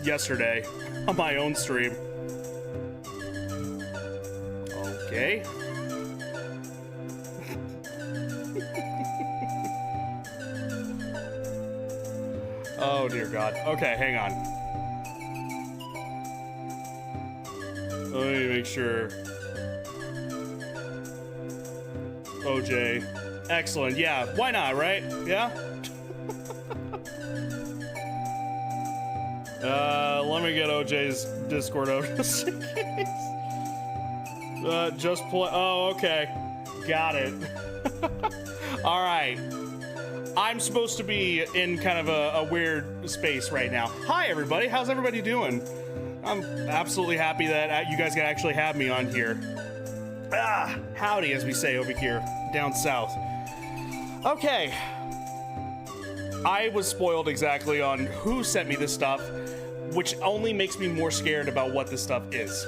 yesterday on my own stream. Okay. Oh dear God. Okay, hang on. Let me make sure. OJ. Excellent. Yeah, why not, right? Yeah? Let me get OJ's Discord over just in case. Just play. Oh, okay. Got it. All right. I'm supposed to be in kind of a weird space right now. Hi, everybody. How's everybody doing? I'm absolutely happy that you guys can actually have me on here. Ah, howdy, as we say over here, down south. Okay. I was spoiled exactly on who sent me this stuff, which only makes me more scared about what this stuff is.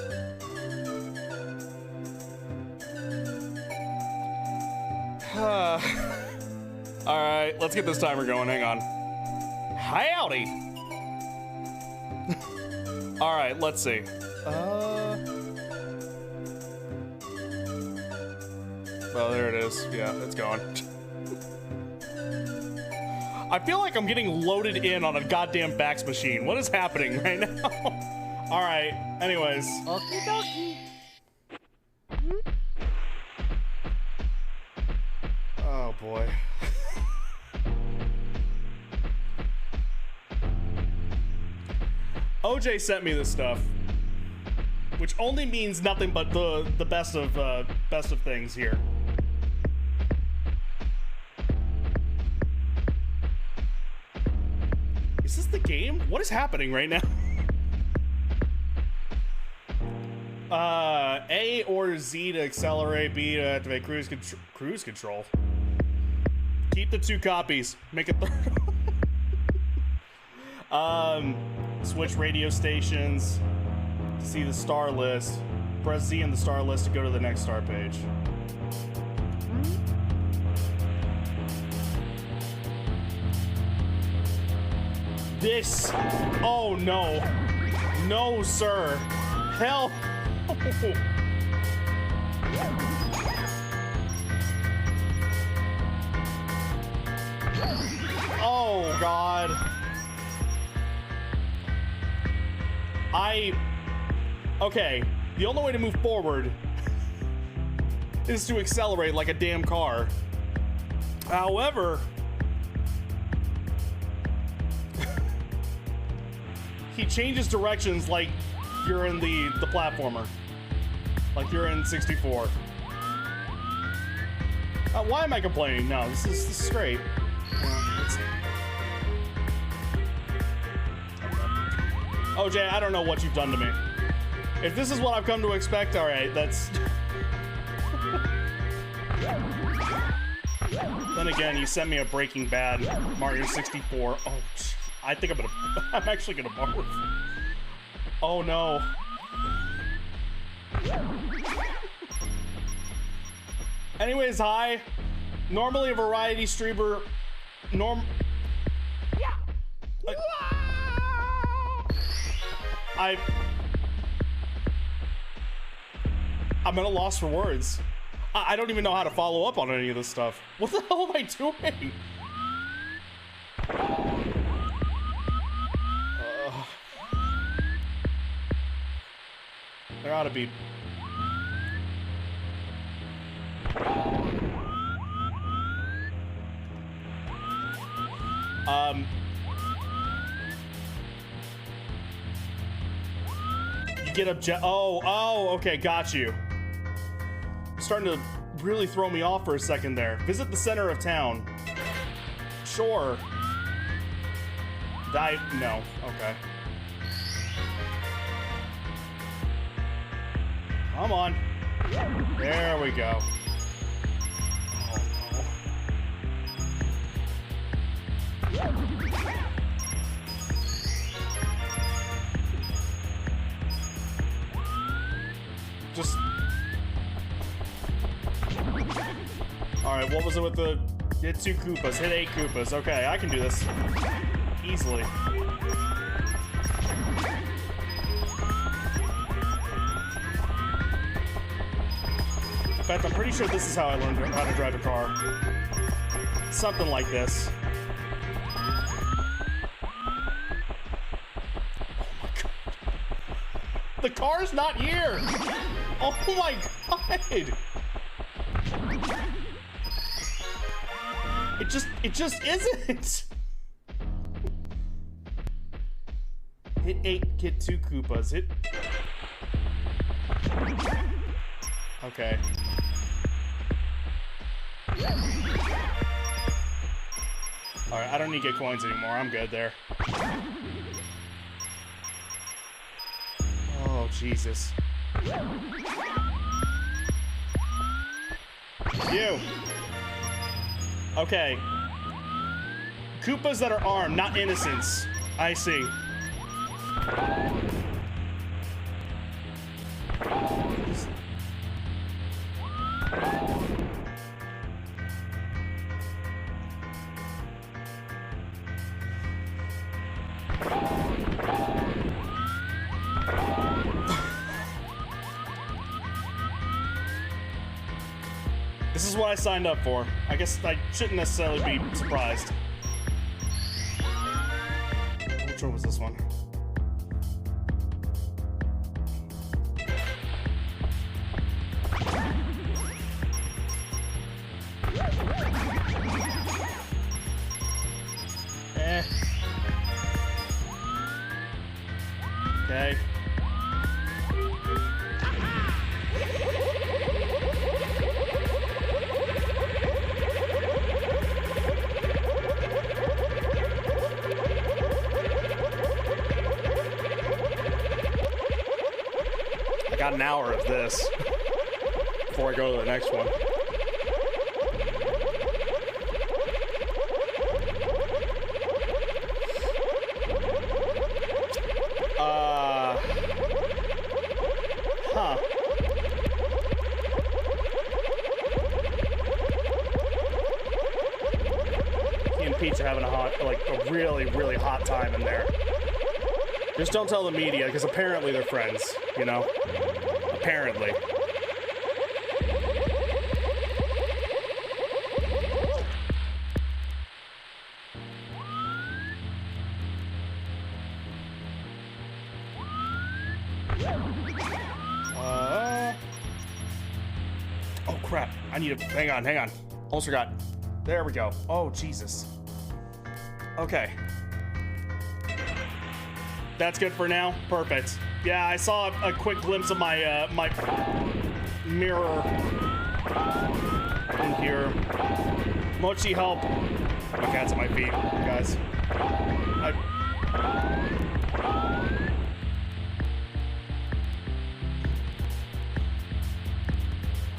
All right, let's get this timer going. Hang on. Howdy. All right, let's see. Well, there it is. Yeah, it's going. I feel like I'm getting loaded in on a goddamn fax machine. What is happening right now? All right. Anyways. Okie dokie. Oh boy. OJ sent me this stuff, which only means nothing but the best of things here. Is this the game? What is happening right now? A or Z to accelerate, B to activate cruise control. Keep the 2 copies. Make it switch radio stations to see the star list. Press Z in the star list to go to the next star page. This, oh no, no sir, hell. Oh God. Okay, the only way to move forward is to accelerate like a damn car. However, he changes directions like you're in the platformer. Like you're in 64. Why am I complaining? No, this is great. OJ, I don't know what you've done to me. If this is what I've come to expect, all right, that's... Then again, you sent me a Breaking Bad Mario 64. Oh, I think I'm actually gonna barf. Oh no. Anyways, hi. Normally a variety streamer. I'm at a loss for words. I don't even know how to follow up on any of this stuff. What the hell am I doing? There ought to be. You get oh, okay, got you. Starting to really throw me off for a second there. Visit the center of town. Sure. No, okay. Come on. There we go. Just... Alright, what was it with the... Hit 2 Koopas, hit 8 Koopas. Okay, I can do this. Easily. fact, I'm pretty sure this is how I learned how to drive a car. Something like this. The car's not here! Oh my god! It just isn't! Hit 8, get 2 Koopas. Hit... Okay. Alright, I don't need to get coins anymore. I'm good there. Oh, Jesus. You. Okay. Koopas that are armed, not innocents. I see. This is what I signed up for. I guess I shouldn't necessarily be surprised. Which one was this one? Okay. I got an hour of this before I go to the next one. Huh. He and Peach are having a really hot time in there. Just don't tell the media, because apparently they're friends, you know? Apparently. Oh crap, I need to, hang on. Almost forgot. There we go. Oh, Jesus. Okay. That's good for now. Perfect. Yeah, I saw a quick glimpse of my my mirror in here. Mochi, help! My cat's at my feet, guys.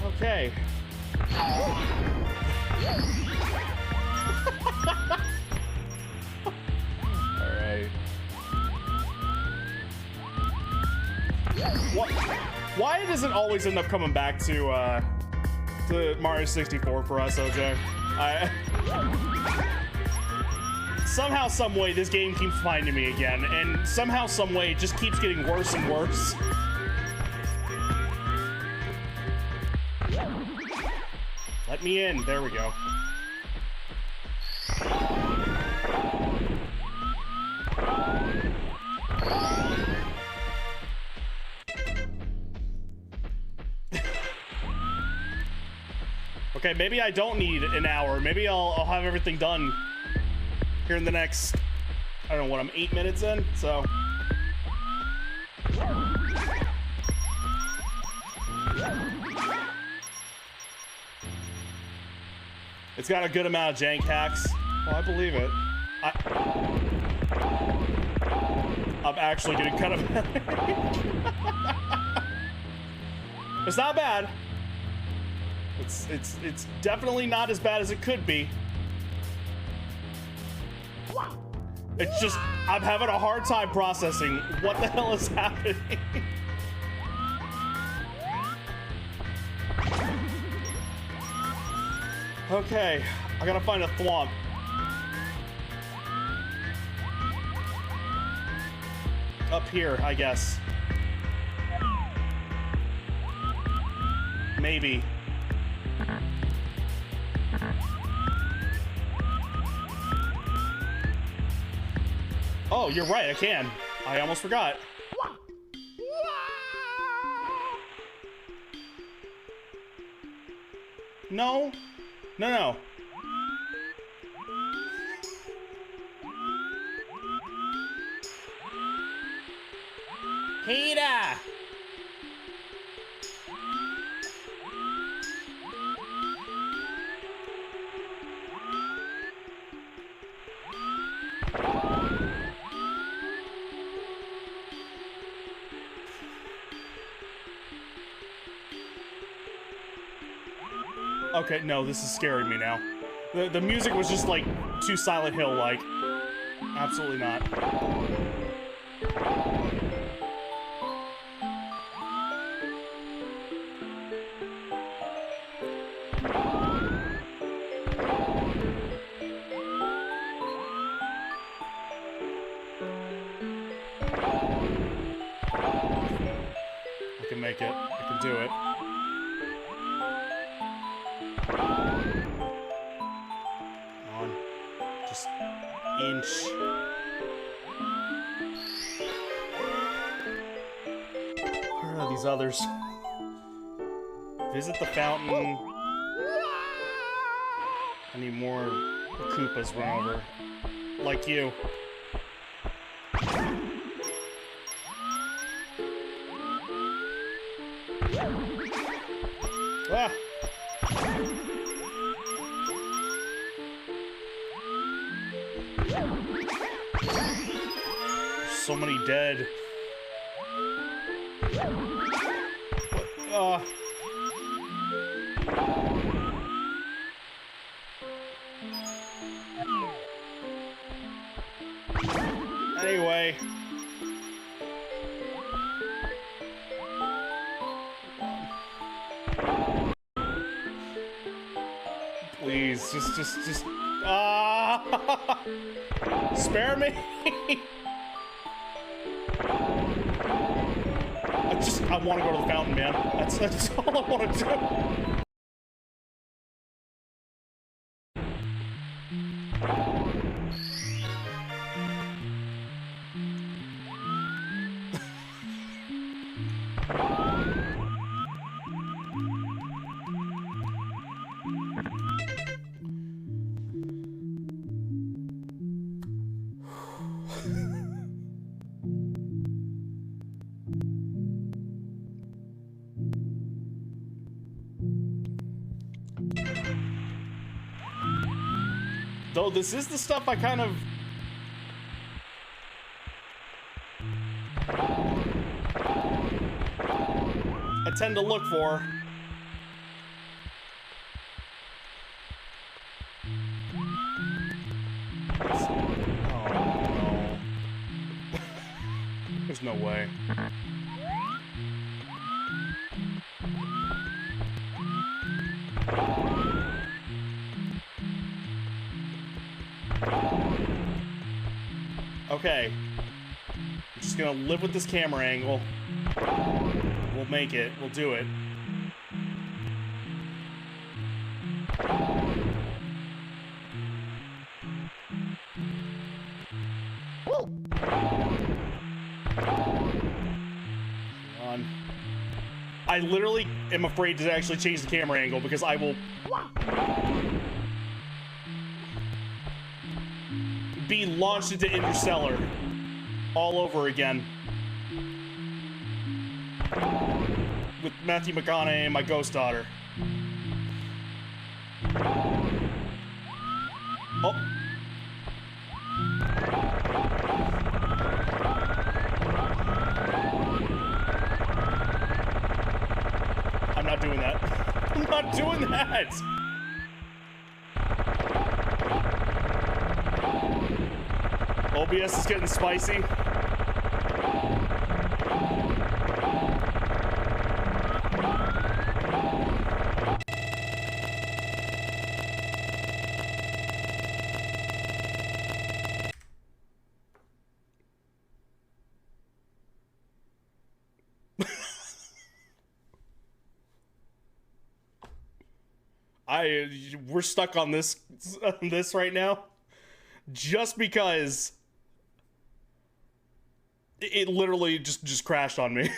Okay. Why does it always end up coming back to Mario 64 for us, OJ? Somehow, some way, this game keeps finding me again, and somehow, some way, it just keeps getting worse and worse. Let me in. There we go. Okay, maybe I don't need an hour. Maybe I'll have everything done here in the next, I don't know what, I'm 8 minutes in, so. It's got a good amount of jank hacks. Well, I believe it. I'm actually getting kind of It's not bad. It's definitely not as bad as it could be. It's just, I'm having a hard time processing what the hell is happening. Okay, I gotta find a thwomp. Up here, I guess. Maybe. Oh, you're right, I can. I almost forgot. No. No, no. Hida! Okay, no, this is scaring me now. The music was just like too Silent Hill-like. Absolutely not. I can make it. I can do it. On. Just inch. Where are these others? Visit the fountain. I need more Koopas run over. Like you. Ah! So many dead. What? Anyway. Please, just, spare me! I want to go to the fountain, man. That's all I want to do. Though this is the stuff I kind of... I tend to look for. Oh, no. There's no way. Okay. I'm just gonna live with this camera angle. We'll make it. We'll do it. Hang on. I literally am afraid to actually change the camera angle because I will be launched into Interstellar all over again with Matthew McConaughey and my ghost daughter. Oh. I'm not doing that. I'm not doing that. OBS is getting spicy. We're stuck on this right now just because It literally just crashed on me.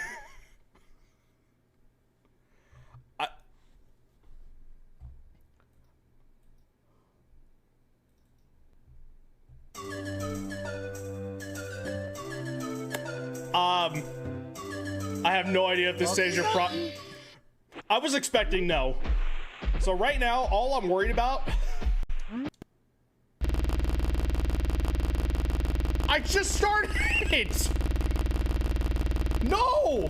I have no idea if this saves your pro. I was expecting no. So right now, all I'm worried about. I just started it. No.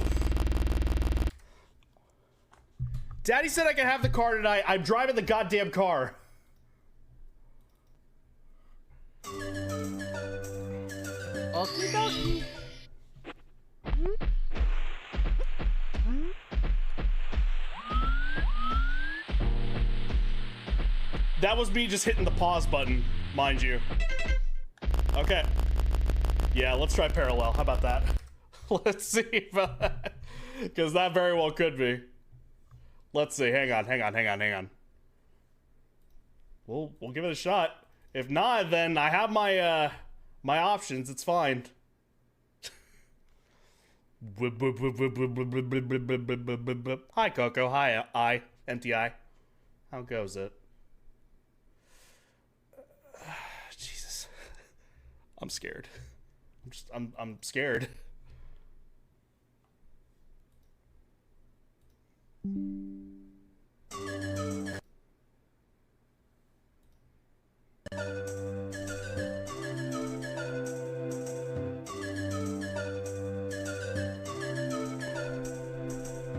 Daddy said I could have the car tonight. I'm driving the goddamn car. Okie dokie. That was me just hitting the pause button, mind you. Okay. Yeah, let's try parallel. How about that? Let's see about that. Because that very well could be. Let's see. Hang on. We'll give it a shot. If not, then I have my my options. It's fine. Hi, Coco. Hi, empty eye. How goes it? Jesus. I'm scared. I'm scared.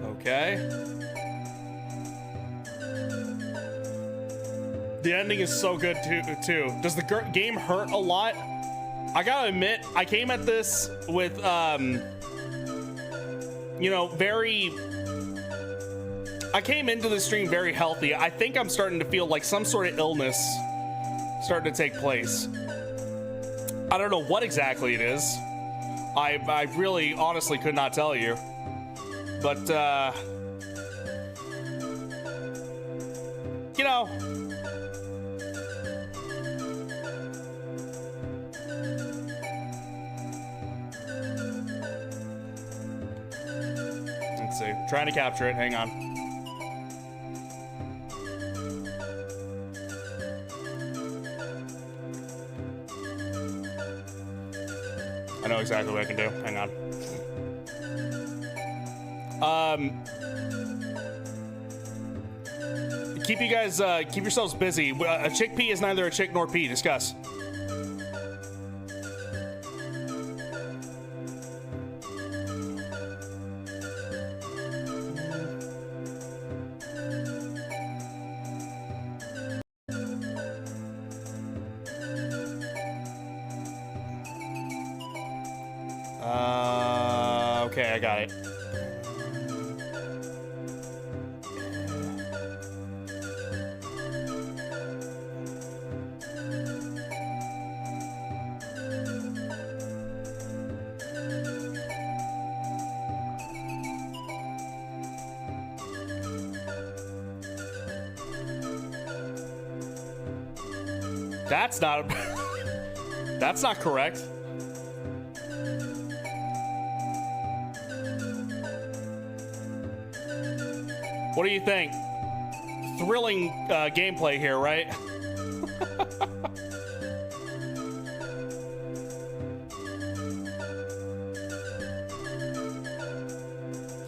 Okay. The ending is so good too. Does the game hurt a lot? I gotta admit, I came at this with, you know, I came into the stream very healthy. I think I'm starting to feel like some sort of illness starting to take place. I don't know what exactly it is. I really honestly could not tell you. But, you know. Let's see. Trying to capture it. Hang on. I know exactly what I can do. Hang on. Keep you guys, keep yourselves busy. A chickpea is neither a chick nor pea. Discuss. Okay, I got it. That's not correct. What do you think? Thrilling gameplay here, right?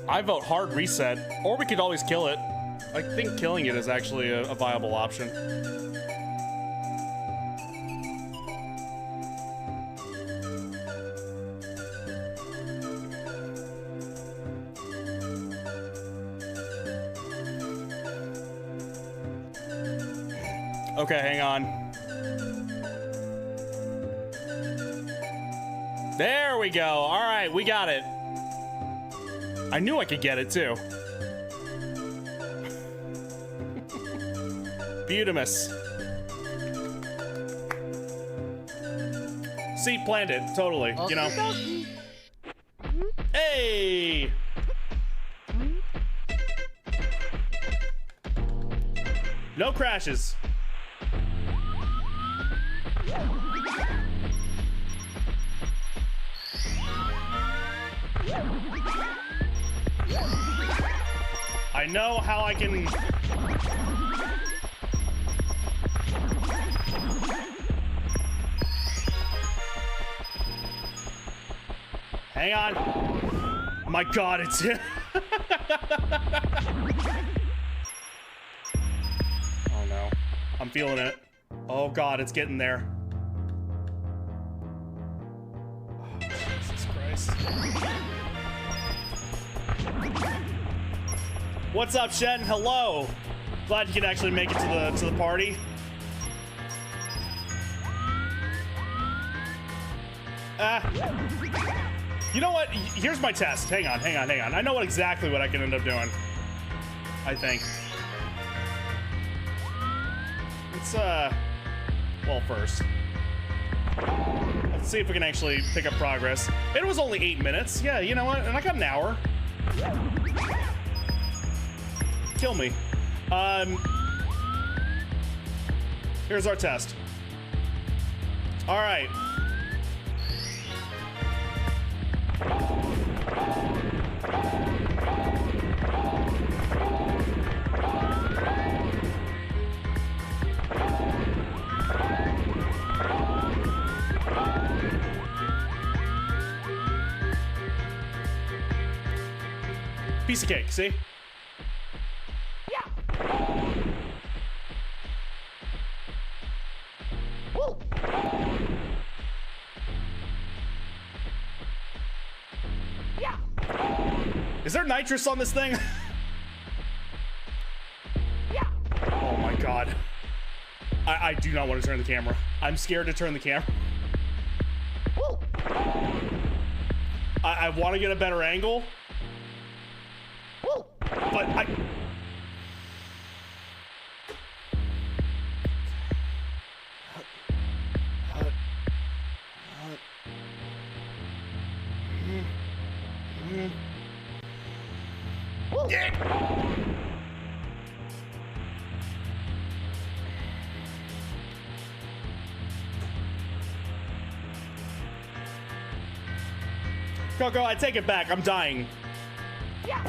I vote hard reset, or we could always kill it. I think killing it is actually a viable option. Okay, hang on. There we go. All right, we got it. I knew I could get it too. Beautimus. Seat planted, totally, you know. Hey! No crashes. I know how I can... Hang on. My God, it's him. Oh no. I'm feeling it. Oh God, it's getting there. Oh, Jesus Christ. What's up, Shen? Hello. Glad you can actually make it to the party. You know what? Here's my test. Hang on. I know exactly what I can end up doing. I think. Let's, well, first. Let's see if we can actually pick up progress. It was only 8 minutes. Yeah, you know what? And I got an hour. Kill me. Here's our test. All right. Piece of cake, see? Yeah. Woo. Yeah. Is there nitrous on this thing? Yeah. Oh my God. I do not want to turn the camera. I'm scared to turn the camera. Woo. I want to get a better angle. But I... Coco, I take it back. I'm dying. Yeah.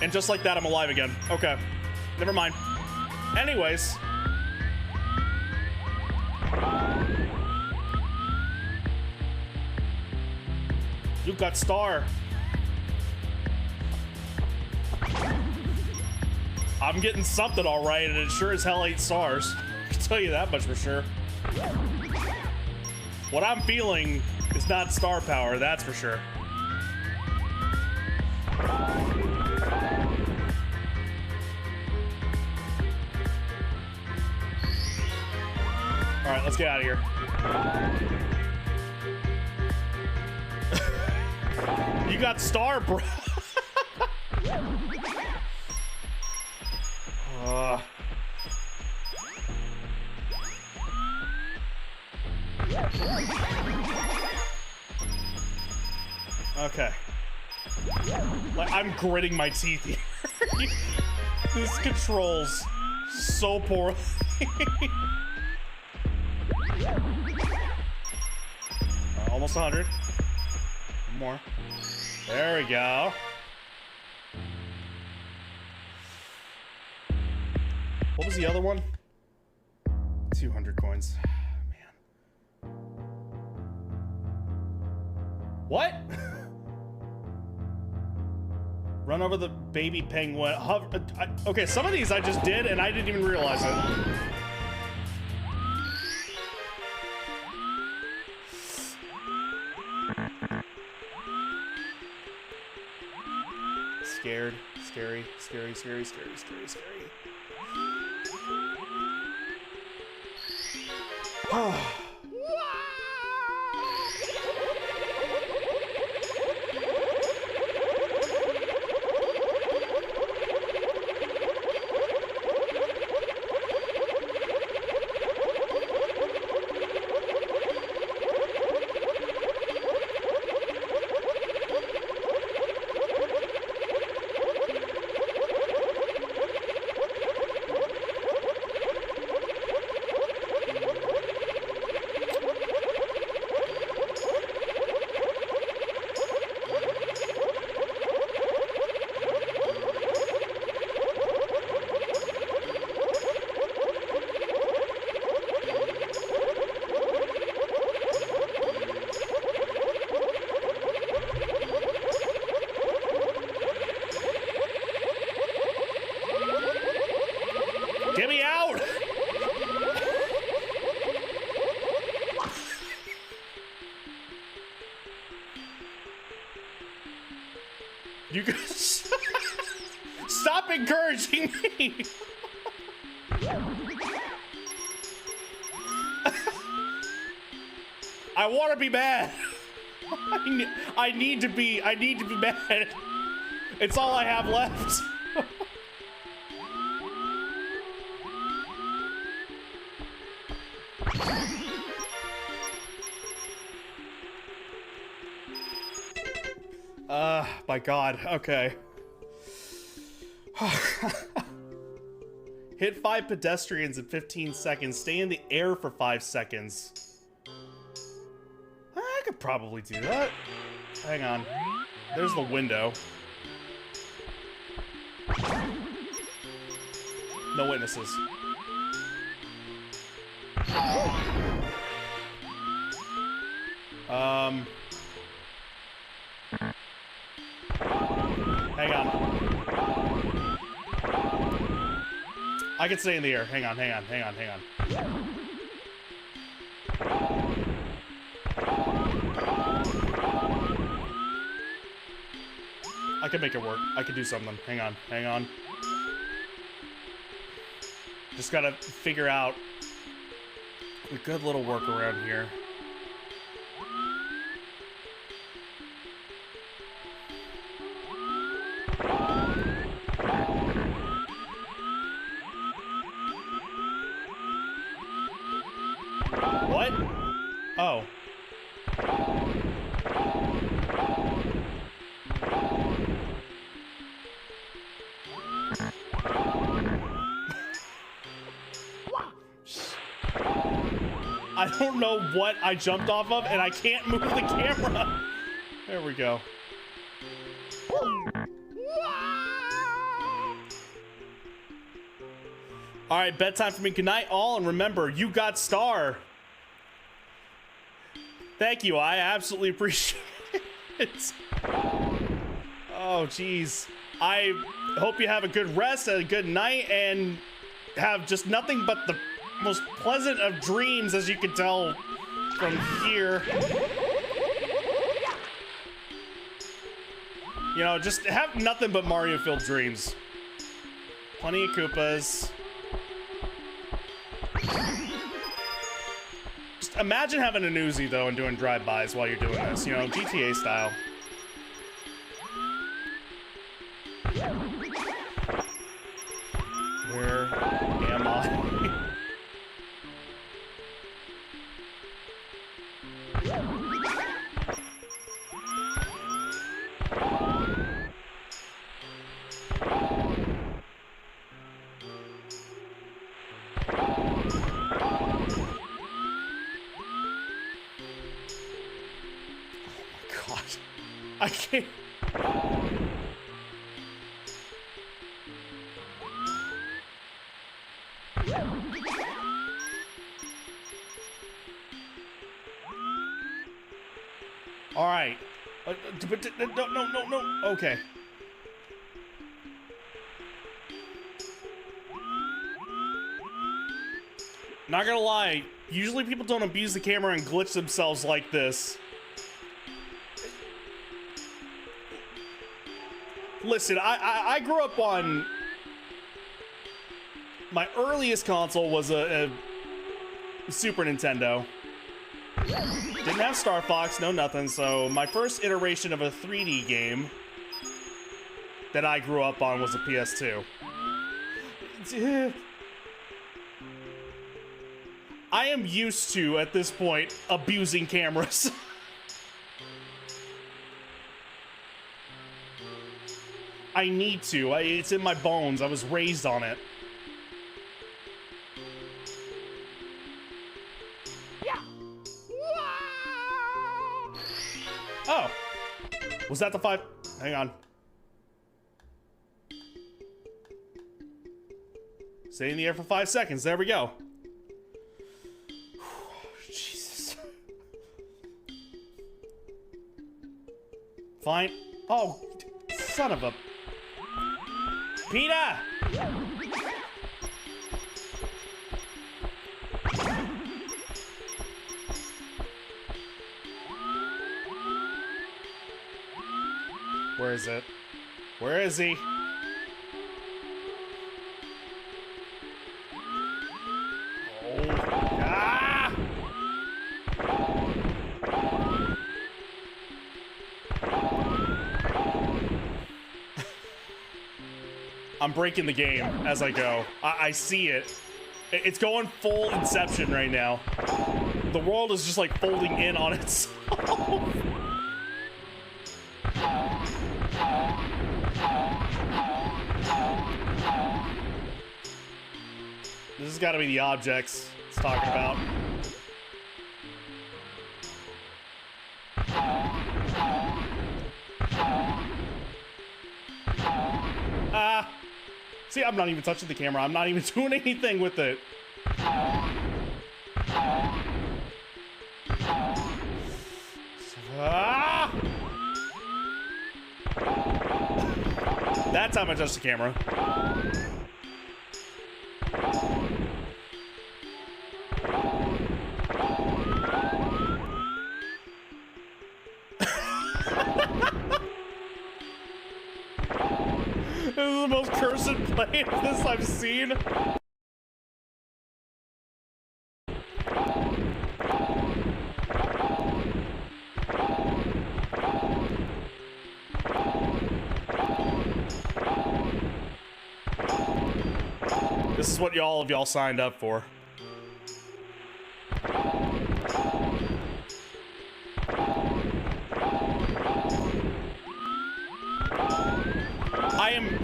And just like that, I'm alive again. Okay. Never mind. Anyways. You got star. I'm getting something all right, and it sure as hell ain't stars. I can tell you that much for sure. What I'm feeling is not star power, that's for sure. All right, let's get out of here. You got star, bro. Okay. Like, I'm gritting my teeth here. This controls so poorly. Almost 100. One more. There we go. What was the other one? 200 coins. Man. What? Run over the baby penguin. Okay, some of these I just did and I didn't even realize it. Scared, scary, scary, scary, scary, scary, scary. Oh. Get me out! You guys stop encouraging me. I want to be mad. I need to be mad. It's all I have left. My God, okay. Hit 5 pedestrians in 15 seconds. Stay in the air for 5 seconds. I could probably do that. Hang on. There's the window. No witnesses. Hang on. I can stay in the air. Hang on. I can make it work. I can do something. Hang on. Just gotta figure out a good little workaround here. What? Oh. I don't know what I jumped off of, and I can't move the camera. There we go. All right, bedtime for me. Good night, all, and remember, you got Star. Thank you. I absolutely appreciate it. Oh, geez. I hope you have a good rest and a good night, and have just nothing but the most pleasant of dreams, as you can tell from here. You know, just have nothing but Mario-filled dreams. Plenty of Koopas. Just imagine having an Uzi, though, and doing drive-bys while you're doing this, you know, GTA style. Where am I? I can't. All right. No. Okay. Not gonna lie. Usually people don't abuse the camera and glitch themselves like this. Listen, I grew up on... My earliest console was a Super Nintendo. Didn't have Star Fox, no nothing, so my first iteration of a 3D game that I grew up on was a PS2. I am used to, at this point, abusing cameras. I need to. It's in my bones. I was raised on it. Oh. Was that the 5? Hang on. Stay in the air for 5 seconds. There we go. Jesus. Fine. Oh, son of a... PETA! Where is it? Where is he? Oh. Ah! I'm breaking the game as I go. I see it. It's going full Inception right now. The world is just like folding in on itself. This has got to be the objects it's talking about. See, I'm not even touching the camera. I'm not even doing anything with it. That time I touched the camera. This is the most cursed play of this I've seen. This is what all of y'all signed up for.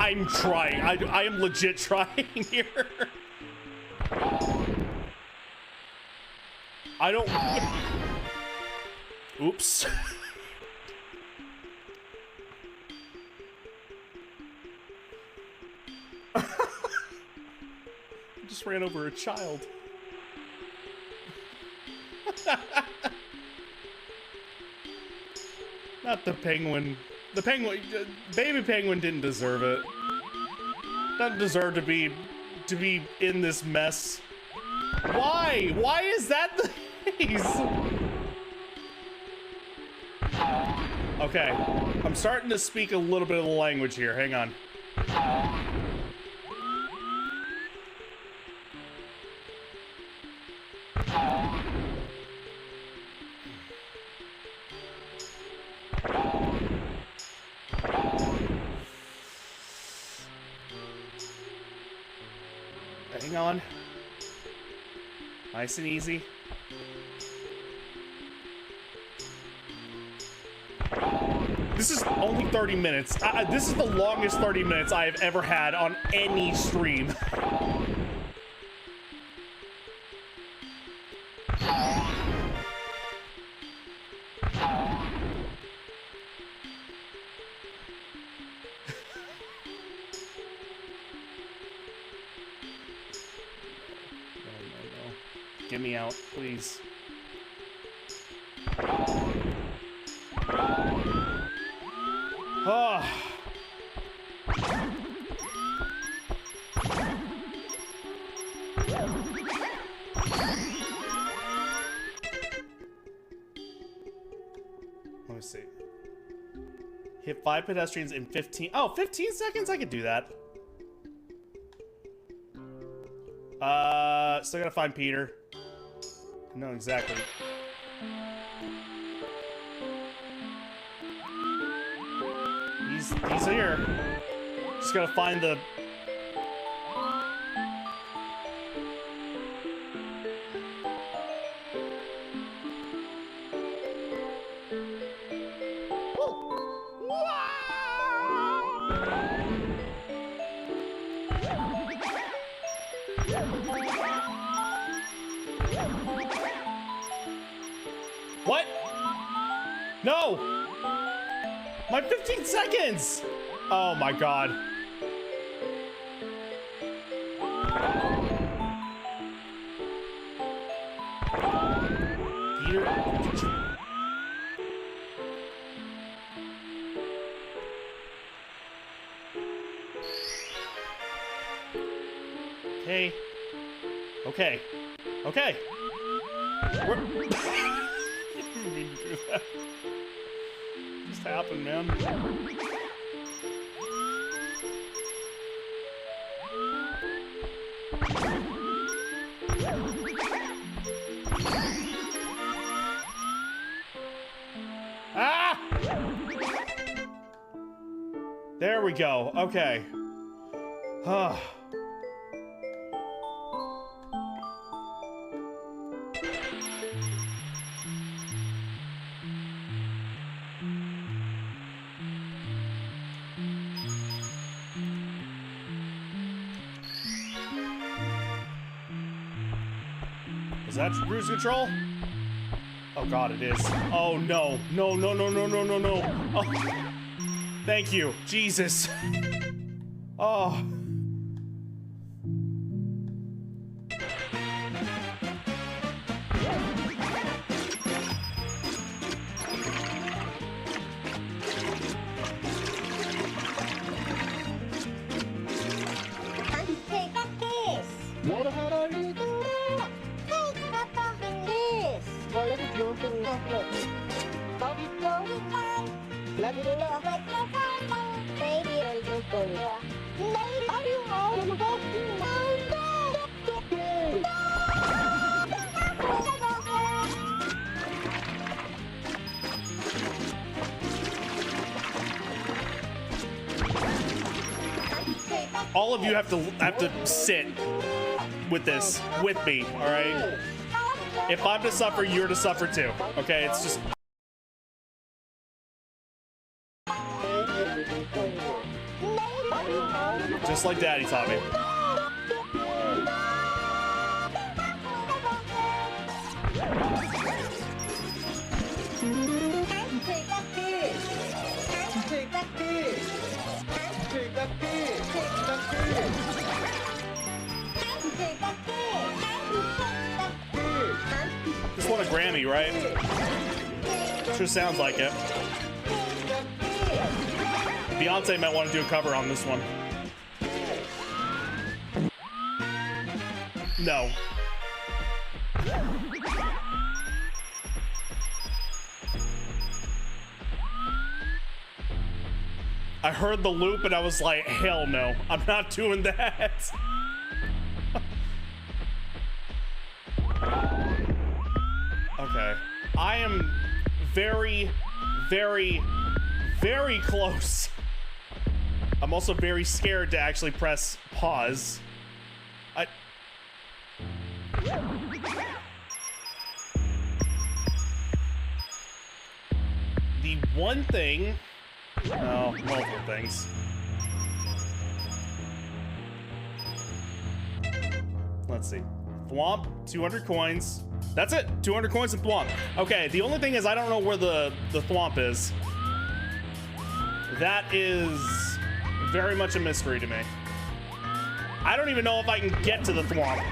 I'm trying. I am legit trying here. I don't. Oops. I just ran over a child. Not the penguin. The penguin, baby penguin didn't deserve it. Doesn't deserve to be in this mess. Why? Why is that the case? Okay, I'm starting to speak a little bit of the language here. Hang on. Hang on. Nice and easy. This is only 30 minutes. This is the longest 30 minutes I have ever had on any stream. Get me out, please. Ah. Let me see. Hit 5 pedestrians in 15. Oh, 15 seconds? I could do that. Still gotta find Peter. No, exactly. He's here. Just gotta find the... What? No! My 15 seconds! Oh my god. Peter... Okay. Okay. Okay. Didn't mean to do that. Just happened, man. Ah! There we go. Okay. Is that cruise control? Oh god, it is. Oh no. No, no, no, no, no, no, no. Oh. Thank you. Jesus. Oh. All of you have to sit with this with me, all right? If I'm to suffer, you're to suffer too. Okay, it's just. Just like Daddy taught me. Just won a Grammy, right? Sure sounds like it. Beyonce might want to do a cover on this one. No. I heard the loop and I was like, hell no, I'm not doing that. Okay. I am very, very, very close. I'm also very scared to actually press pause. The one thing, no, multiple things. Let's see. Thwomp, 200 coins. That's it, 200 coins and thwomp. Okay, the only thing is I don't know where the thwomp is. That is very much a mystery to me. I don't even know if I can get to the thwomp.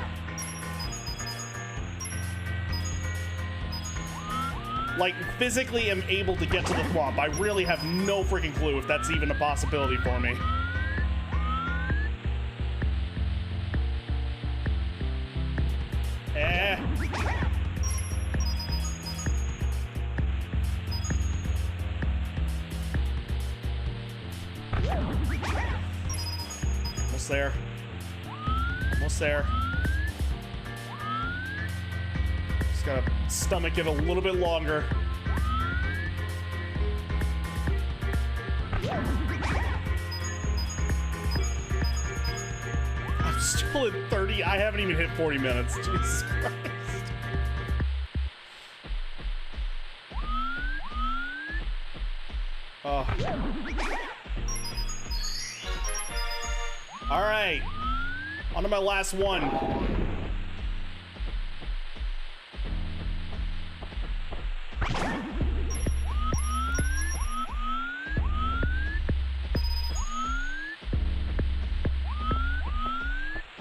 Like, physically am able to get to the thwomp. I really have no freaking clue if that's even a possibility for me. Almost there. Almost there. Just gotta stomach it a little bit longer. I'm still at 30. I haven't even hit 40 minutes. Jesus Christ. Oh. All right. On to my last one.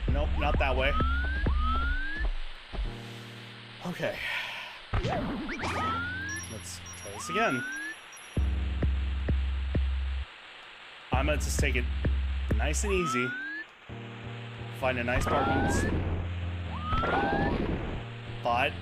Nope, not that way. Okay. Let's try this again. I'm gonna just take it nice and easy. Find a nice parking spot.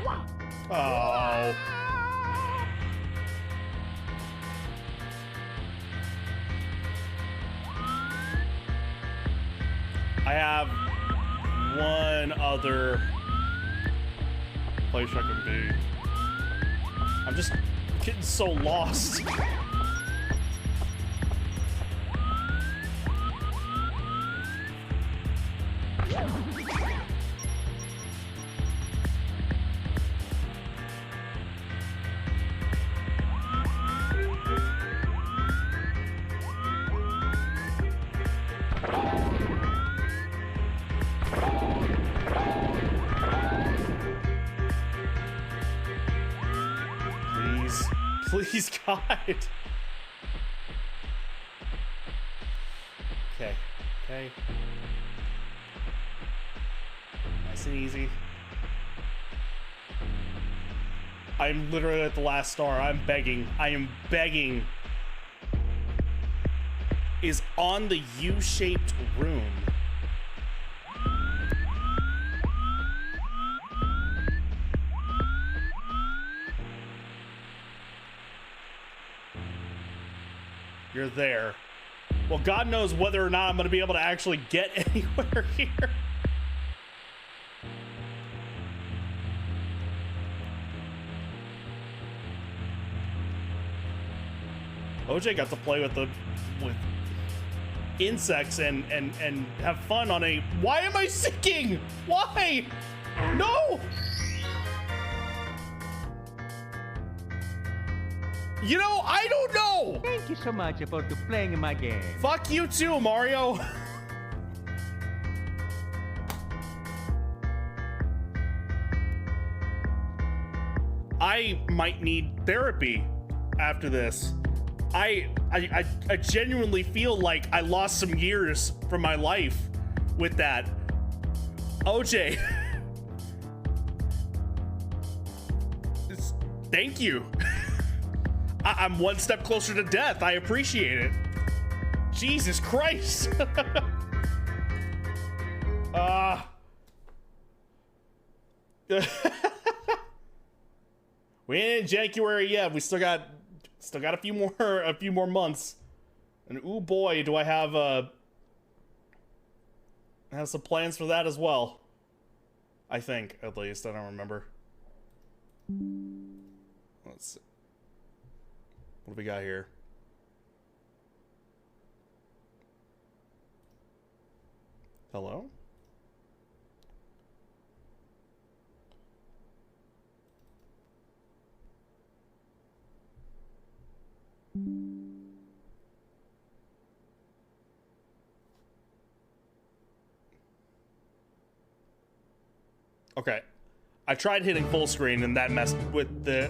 Oh. I have one other place I can be. I'm just getting so lost. Please, God. Okay, okay. Nice and easy. I'm literally at the last star. I'm begging. I am begging. Is on the U-shaped room. You're there. Well, God knows whether or not I'm going to be able to actually get anywhere here. OJ got to play with insects and have fun on a... Why am I sinking? Why? No! You know, I don't know. Thank you so much for playing in my game. Fuck you too, Mario. I might need therapy after this. I genuinely feel like I lost some years from my life with that. OJ. Thank you. I'm one step closer to death. I appreciate it. Jesus Christ. We ain't in January yet. We still got a few more months. And ooh boy, do I have some plans for that as well. I think, at least. I don't remember. Let's see. What do we got here? Hello? Okay. I tried hitting full screen and that messed with the...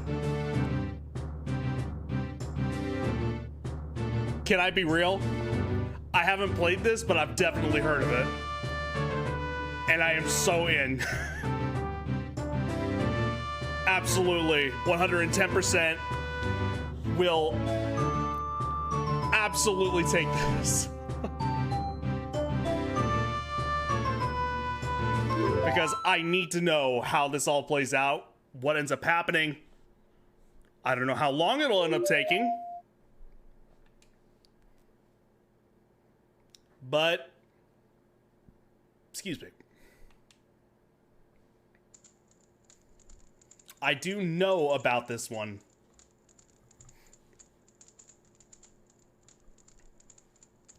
Can I be real? I haven't played this, but I've definitely heard of it. And I am so in. Absolutely. 110% will absolutely take this. Because I need to know how this all plays out, what ends up happening. I don't know how long it'll end up taking. But, excuse me. I do know about this one.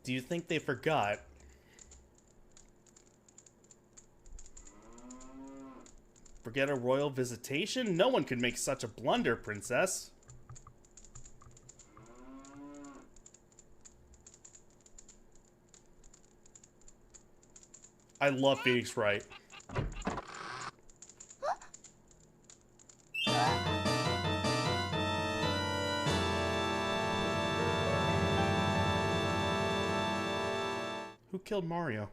Do you think they forgot? Forget a royal visitation? No one could make such a blunder, princess. I love Phoenix Wright. Who killed Mario?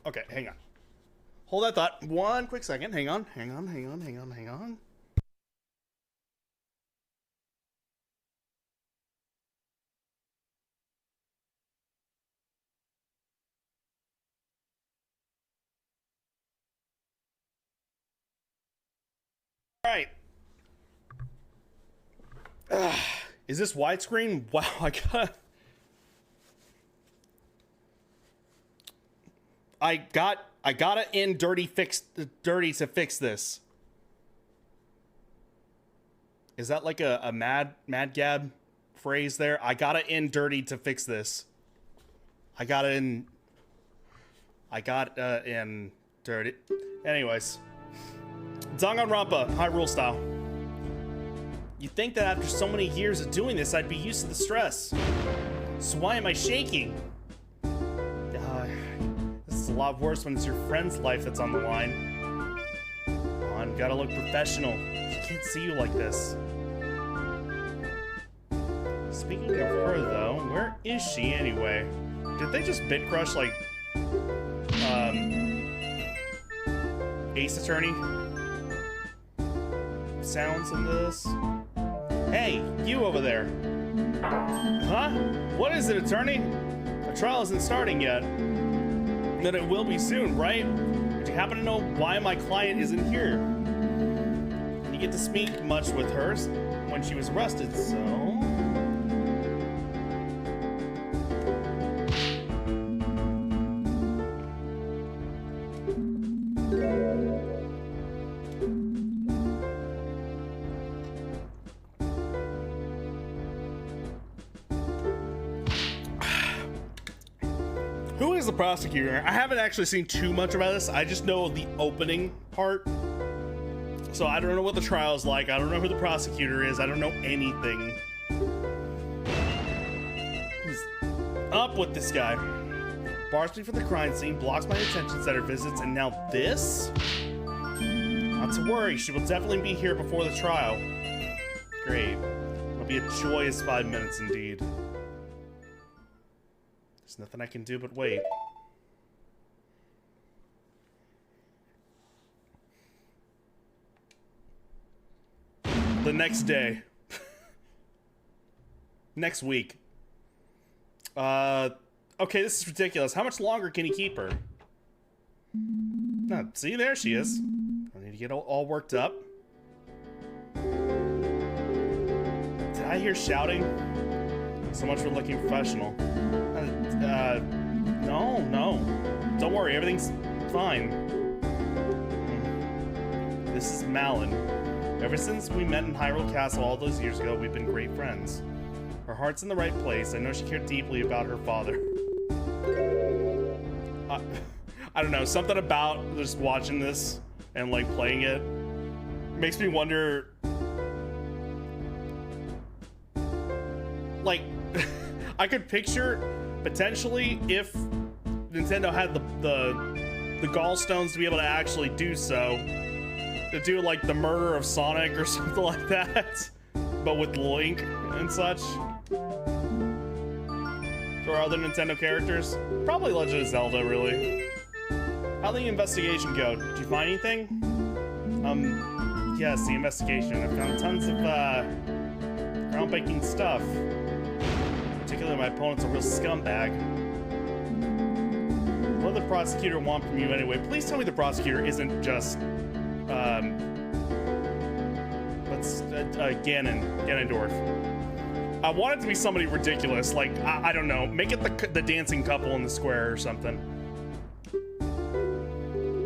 Okay, hang on. Hold that thought. One quick second. Hang on. Alright. Is this widescreen? Wow, I gotta end dirty to fix this. Is that like a mad gab phrase there? I gotta end dirty to fix this. I got in dirty. Anyways. Danganronpa, Hyrule style. You'd think that after so many years of doing this, I'd be used to the stress. So why am I shaking? This is a lot worse when it's your friend's life that's on the line. Come on, gotta look professional. She can't see you like this. Speaking of her, though, where is she anyway? Did they just bit crush, like, Ace Attorney sounds in this? Hey, you over there. Huh? What is it, Attorney? The trial isn't starting yet. But it will be soon, right? Do you happen to know why my client isn't here? You get to speak much with her when she was arrested, so... Who is the prosecutor? I haven't actually seen too much about this. I just know the opening part. So I don't know what the trial is like. I don't know who the prosecutor is. I don't know anything. Who's up with this guy? Bars me for the crime scene, blocks my detention center visits, and now this? Not to worry, she will definitely be here before the trial. Great. It'll be a joyous 5 minutes indeed. There's nothing I can do but wait. The next day. Next week. Okay, this is ridiculous. How much longer can he keep her? No, see, there she is. I need to get all worked up. Did I hear shouting? So much for looking professional. No. Don't worry, everything's fine. This is Malin. Ever since we met in Hyrule Castle all those years ago, we've been great friends. Her heart's in the right place. I know she cared deeply about her father. I don't know, something about just watching this and like playing it makes me wonder, like, I could picture potentially if Nintendo had the gallstones to be able to actually do so, to do like the murder of Sonic or something like that, but with Link and such. Or other Nintendo characters. Probably Legend of Zelda, really. How'd the investigation go? Did you find anything? Yes, the investigation. I found tons of groundbreaking stuff. Particularly my opponent's a real scumbag. What did the prosecutor want from you anyway? Please tell me the prosecutor isn't just Ganondorf. I want it to be somebody ridiculous, like, I don't know, make it the dancing couple in the square or something.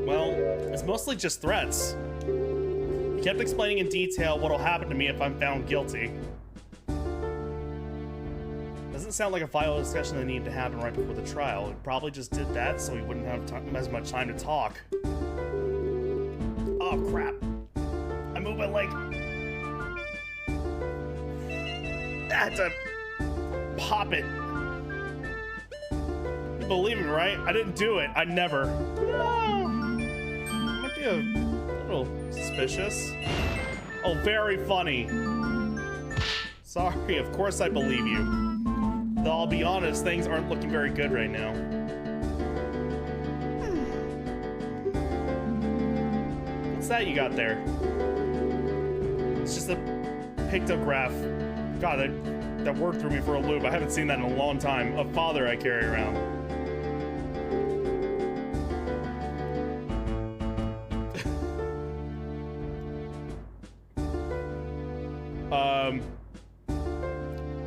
Well, it's mostly just threats. He kept explaining in detail what'll happen to me if I'm found guilty. Doesn't sound like a vital discussion that needed to happen right before the trial. It probably just did that so he wouldn't have as much time to talk. Oh, crap. I moved my leg. I had to pop it. You believe me, right? I didn't do it. I never. No. Might be a little suspicious. Oh, very funny. Sorry, of course I believe you. Though I'll be honest, things aren't looking very good right now. What's that you got there? It's just a pictograph. God, that word threw me for a loop. I haven't seen that in a long time. A father I carry around.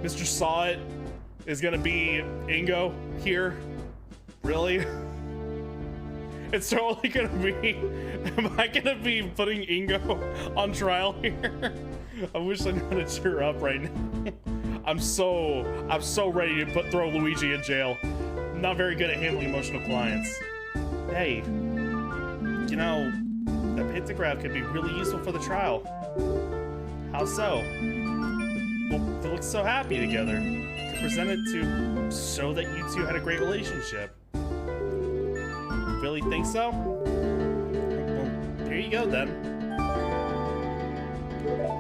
Mr. Saw It is gonna be Ingo here? Really? It's totally gonna be, am I gonna be putting Ingo on trial here? I wish I knew how to cheer up right now. I'm so ready to throw Luigi in jail. I'm not very good at handling emotional clients. Hey, you know, that pictograph could be really useful for the trial. How so? Well, they look so happy together. To present it to show that you two had a great relationship. Really think so? Well, here you go then.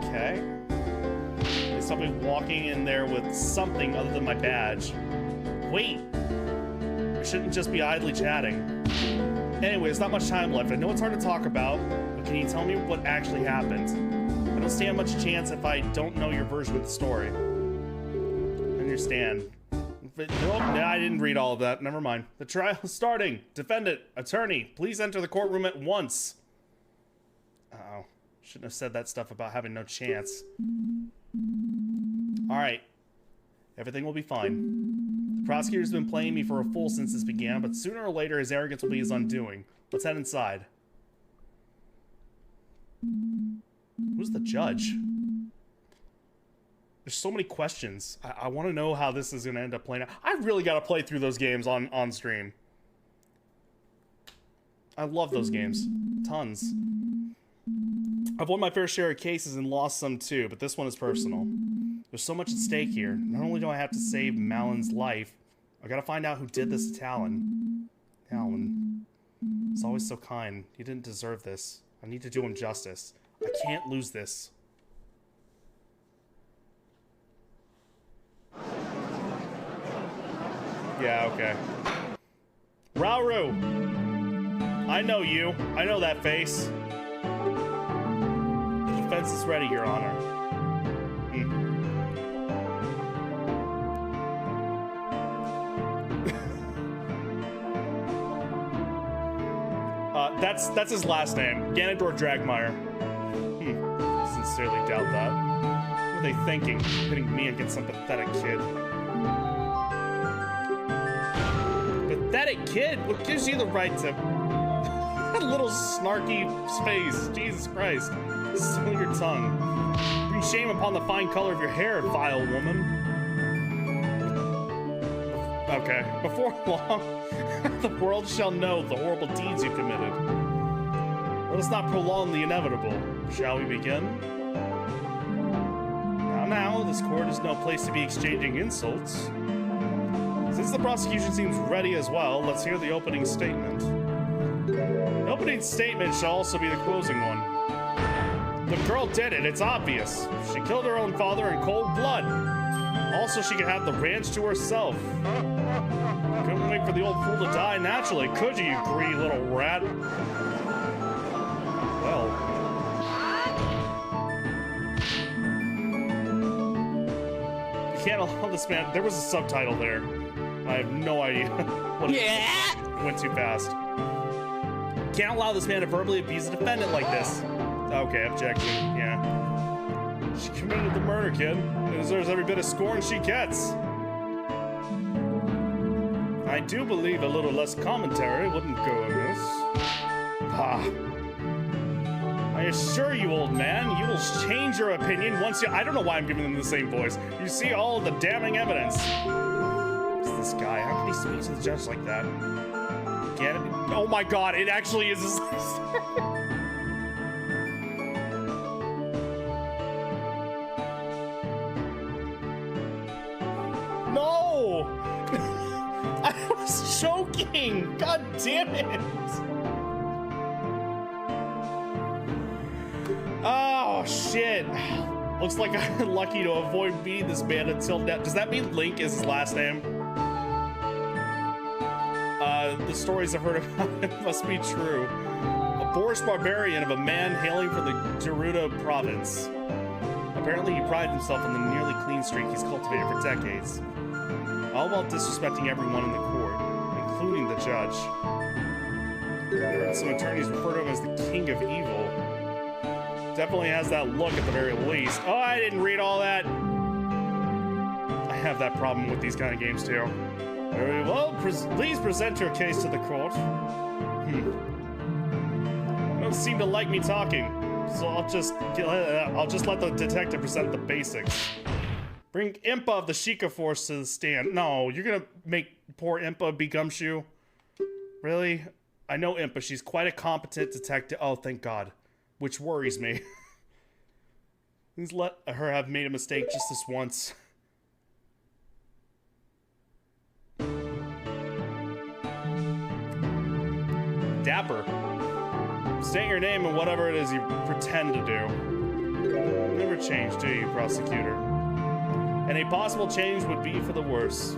Okay. They saw me walking in there with something other than my badge. Wait! We shouldn't just be idly chatting. Anyway, there's not much time left. I know it's hard to talk about, but can you tell me what actually happened? I don't stand much chance if I don't know your version of the story. I understand. But nope, nah, I didn't read all of that. Never mind. The trial is starting. Defendant, attorney, please enter the courtroom at once. Uh-oh. Shouldn't have said that stuff about having no chance. Alright. Everything will be fine. The prosecutor's been playing me for a fool since this began, but sooner or later his arrogance will be his undoing. Let's head inside. Who's the judge? There's so many questions. I want to know how this is going to end up playing out. I really got to play through those games on stream. I love those games. Tons. I've won my fair share of cases and lost some too, but this one is personal. There's so much at stake here. Not only do I have to save Malin's life, I gotta find out who did this to Talon. Talon. He's always so kind. He didn't deserve this. I need to do him justice. I can't lose this. Yeah, okay. Rauru! I know you. I know that face. The defense is ready, Your Honor. That's his last name. Ganondorf Dragmire. Sincerely doubt that. What are they thinking? Pitting me against some pathetic kid. Pathetic kid? What gives you the right to... That little snarky face. Jesus Christ. Still your tongue. Bring shame upon the fine color of your hair, vile woman. Okay. Before long, the world shall know the horrible deeds you committed. Let us not prolong the inevitable. Shall we begin? Now, this court is no place to be exchanging insults. Since the prosecution seems ready as well, let's hear the opening statement. The opening statement shall also be the closing one. The girl did it, it's obvious. She killed her own father in cold blood. Also, she could have the ranch to herself. Couldn't wait for the old fool to die naturally, could you greedy little rat? Well. You can't allow this man. There was a subtitle there. I have no idea what it went too fast. Can't allow this man to verbally abuse a defendant like this. Okay, objection. Yeah. She committed the murder, kid. It deserves every bit of scorn she gets. I do believe a little less commentary wouldn't go amiss. Ah. I assure you, old man, you will change your opinion once you... I don't know why I'm giving them the same voice. You see all of the damning evidence. Who's this guy? How can he speak to the judge like that? Get it? Oh my god, it actually is his... No! I was joking! God damn it! Oh, shit. Looks like I'm lucky to avoid beating this man until death. Does that mean Link is his last name? The stories I've heard about it must be true. A Boris barbarian of a man hailing from the Gerudo province. Apparently he prided himself on the nearly clean streak he's cultivated for decades. All while disrespecting everyone in the court, including the judge. I heard some attorneys refer to him as the King of Evil. Definitely has that look at the very least. Oh, I didn't read all that. have that problem with these kind of games too. Very well, please present your case to the court. You don't seem to like me talking, so I'll just let the detective present the basics. Bring Impa of the Sheikah Force to the stand. No, you're gonna make poor Impa be gumshoe? Really? I know Impa, she's quite a competent detective. Oh, thank God. Which worries me. Please let her have made a mistake just this once. Dapper. State your name and whatever it is you pretend to do. Never change, do you, prosecutor? And a possible change would be for the worse.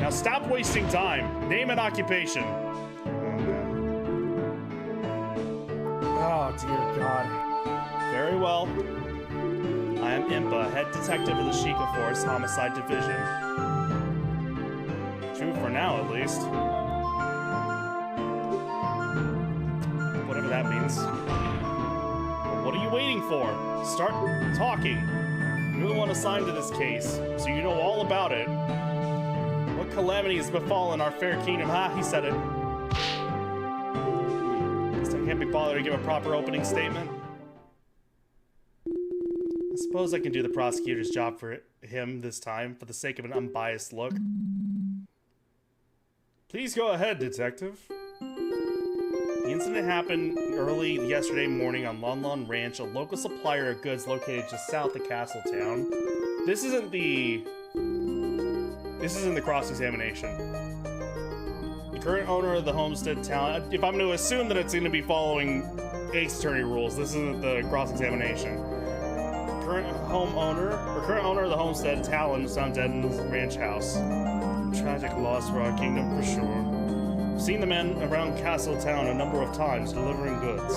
Now stop wasting time. Name and occupation. Oh, man. Oh, dear God. Very well. I am Impa, head detective of the Sheikah Force Homicide Division. True for now, at least. Whatever that means. Well, what are you waiting for? Start talking. You're the one assigned to this case, so you know all about it. What calamity has befallen our fair kingdom? Ha, he said it. Guess I can't be bothered to give a proper opening statement. I suppose I can do the prosecutor's job for him this time, for the sake of an unbiased look. Please go ahead, detective. The incident happened early yesterday morning on Lon Lon Ranch, a local supplier of goods located just south of Castletown. This isn't the cross-examination. The current owner of the homestead town, if I'm going to assume that it's going to be following Ace Attorney rules, this isn't the cross-examination. Current owner of the homestead, Talon, found dead in his ranch house. Tragic loss for our kingdom, for sure. I've seen the men around Castletown a number of times delivering goods.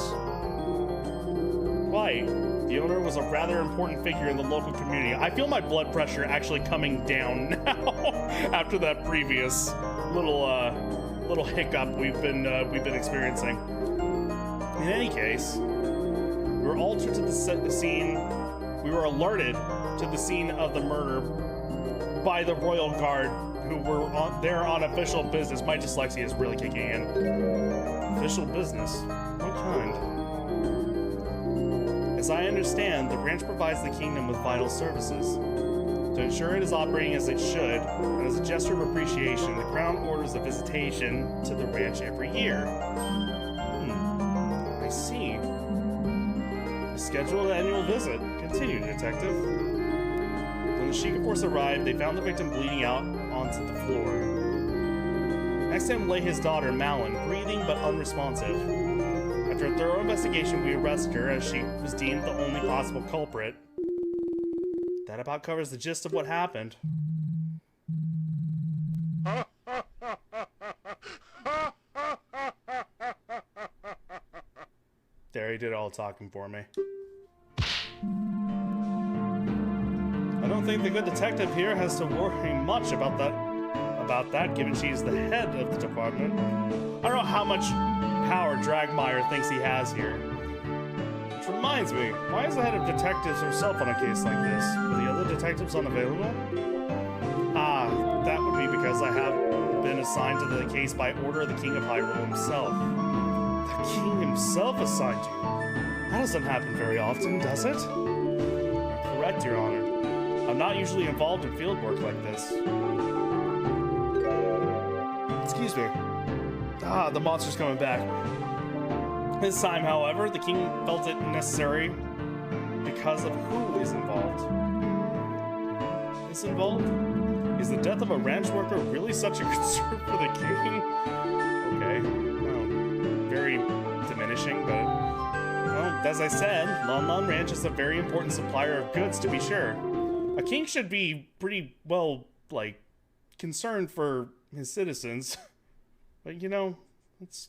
Quite. The owner was a rather important figure in the local community. I feel my blood pressure actually coming down now after that previous little hiccup we've been experiencing. In any case, we were altered to the scene. We were alerted to the scene of the murder by the Royal Guard, who were there on official business. My dyslexia is really kicking in. Official business? What kind? As I understand, the ranch provides the kingdom with vital services. To ensure it is operating as it should, and as a gesture of appreciation, the crown orders a visitation to the ranch every year. I see. A scheduled annual visit. Continue, detective. When the Sheikah Force arrived, they found the victim bleeding out onto the floor. Next to him lay his daughter, Malin, breathing but unresponsive. After a thorough investigation, we arrested her as she was deemed the only possible culprit. That about covers the gist of what happened. There, he did all talking for me. I don't think the good detective here has to worry much about that, given she's the head of the department. I don't know how much power Dragmire thinks he has here. Which reminds me, why is the head of detectives herself on a case like this? Are the other detectives unavailable? Ah, that would be because I have been assigned to the case by order of the King of Hyrule himself. The King himself assigned you? That doesn't happen very often, does it? You're correct, Your Honor. I'm not usually involved in field work like this. Excuse me. Ah, the monster's coming back. This time, however, the king felt it necessary because of who is involved. Is involved? Is the death of a ranch worker really such a concern for the king? Okay, well, very diminishing, but... Well, as I said, Lon Lon Ranch is a very important supplier of goods, to be sure. A king should be pretty, well, like, concerned for his citizens. But, you know, it's...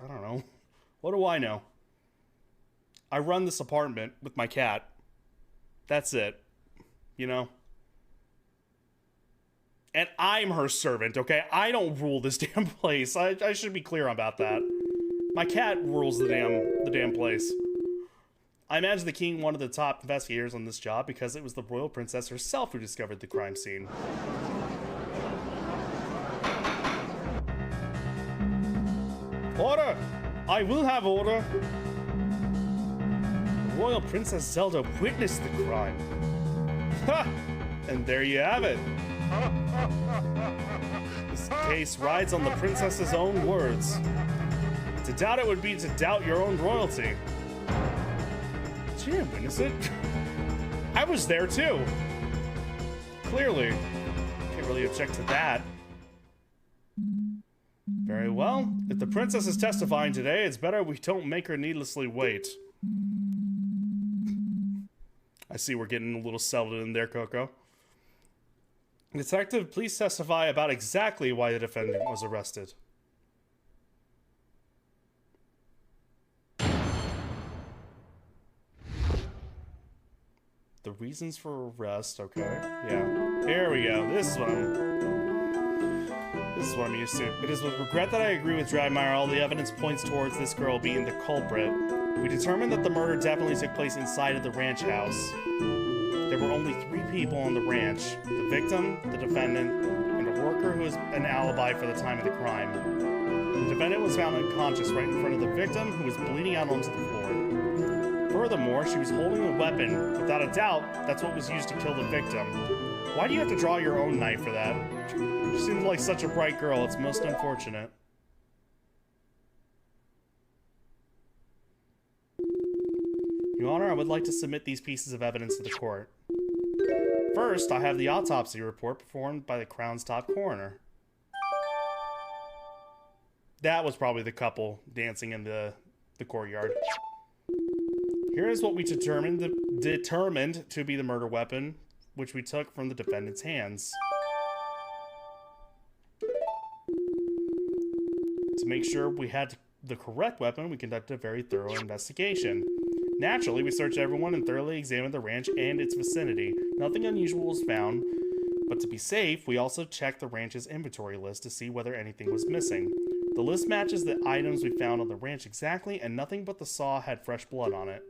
I don't know. What do I know? I run this apartment with my cat. That's it. You know? And I'm her servant, okay? I don't rule this damn place. I should be clear about that. My cat rules the damn place. I imagine the king wanted the top investigators on this job because it was the royal princess herself who discovered the crime scene. Order! I will have order! The royal princess Zelda witnessed the crime. Ha! And there you have it. This case rides on the princess's own words. To doubt it would be to doubt your own royalty. She didn't witness it. I was there too. Clearly. Can't really object to that. Very well. If the princess is testifying today, it's better we don't make her needlessly wait. I see we're getting a little settled in there, Coco. Detective, please testify about exactly why the defendant was arrested. The reasons for arrest, okay. Yeah. Here we go. This is what I'm used to. It is with regret that I agree with Dragmeyer. All the evidence points towards this girl being the culprit. We determined that the murder definitely took place inside of the ranch house. There were only 3 people on the ranch. The victim, the defendant, and a worker who has an alibi for the time of the crime. The defendant was found unconscious right in front of the victim, who was bleeding out onto the floor. Furthermore, she was holding a weapon. Without a doubt, that's what was used to kill the victim. Why do you have to draw your own knife for that? She seems like such a bright girl. It's most unfortunate. Your Honor, I would like to submit these pieces of evidence to the court. First, I have the autopsy report performed by the Crown's top coroner. That was probably the couple dancing in the courtyard. Here is what we determined to be the murder weapon, which we took from the defendant's hands. To make sure we had the correct weapon, we conducted a very thorough investigation. Naturally, we searched everyone and thoroughly examined the ranch and its vicinity. Nothing unusual was found, but to be safe, we also checked the ranch's inventory list to see whether anything was missing. The list matches the items we found on the ranch exactly, and nothing but the saw had fresh blood on it.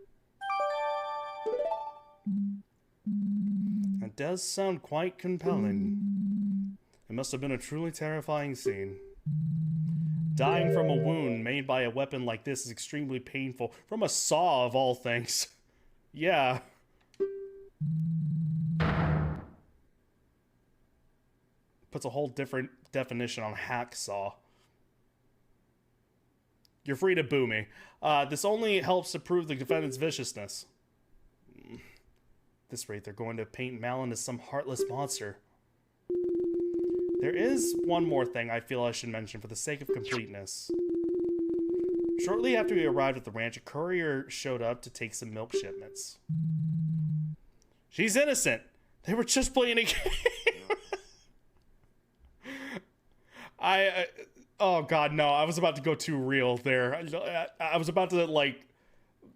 That does sound quite compelling. It must have been a truly terrifying scene. Dying from a wound made by a weapon like this is extremely painful. From a saw, of all things. Yeah. Puts a whole different definition on hacksaw. You're free to boo me. This only helps to prove the defendant's viciousness. At this rate, they're going to paint Malin as some heartless monster. There is one more thing I feel I should mention for the sake of completeness. Shortly after we arrived at the ranch, a courier showed up to take some milk shipments. She's innocent. They were just playing a game. Oh god, no. I was about to go too real there. I was about to, like,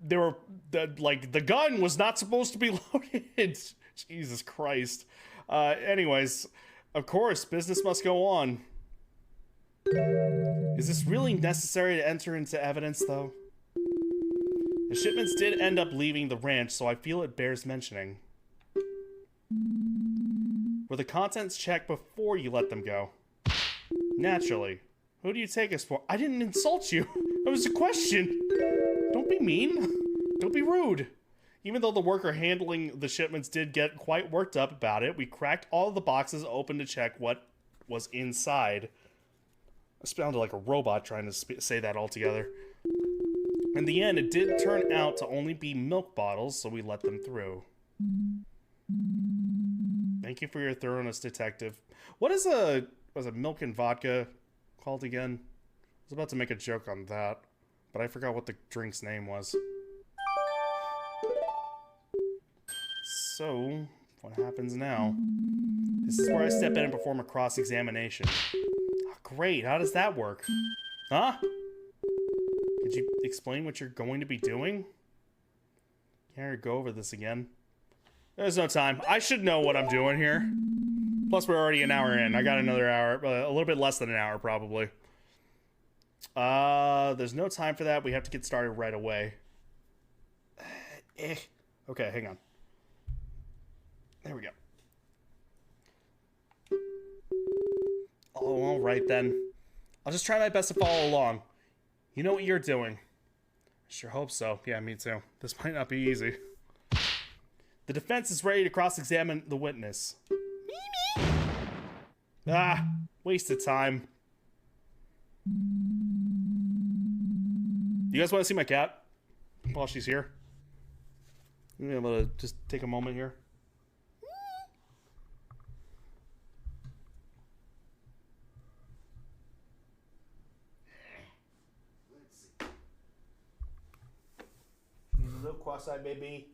the gun was not supposed to be loaded. Jesus Christ. Anyways, of course, business must go on. Is this really necessary to enter into evidence, though? The shipments did end up leaving the ranch, so I feel it bears mentioning. Were the contents checked before you let them go? Naturally. Who do you take us for? I didn't insult you. That was a question. Don't be mean. Don't be rude. Even though the worker handling the shipments did get quite worked up about it, we cracked all of the boxes open to check what was inside. I sounded like a robot trying to say that all together. In the end, it did turn out to only be milk bottles, so we let them through. Thank you for your thoroughness, detective. What is was it milk and vodka called again? I was about to make a joke on that, but I forgot what the drink's name was. So, what happens now? This is where I step in and perform a cross-examination. Oh, great, how does that work? Huh? Could you explain what you're going to be doing? Can't go over this again. There's no time. I should know what I'm doing here. Plus, we're already an hour in. I got another hour, a little bit less than an hour, probably. There's no time for that. We have to get started right away. Okay, hang on. There we go. Oh, all right then. I'll just try my best to follow along. You know what you're doing. I sure hope so. Yeah, me too. This might not be easy. The defense is ready to cross-examine the witness. Ah, waste of time. You guys want to see my cat while she's here? I'm gonna be able to just take a moment here. Let's see. She's a little cross-eyed baby.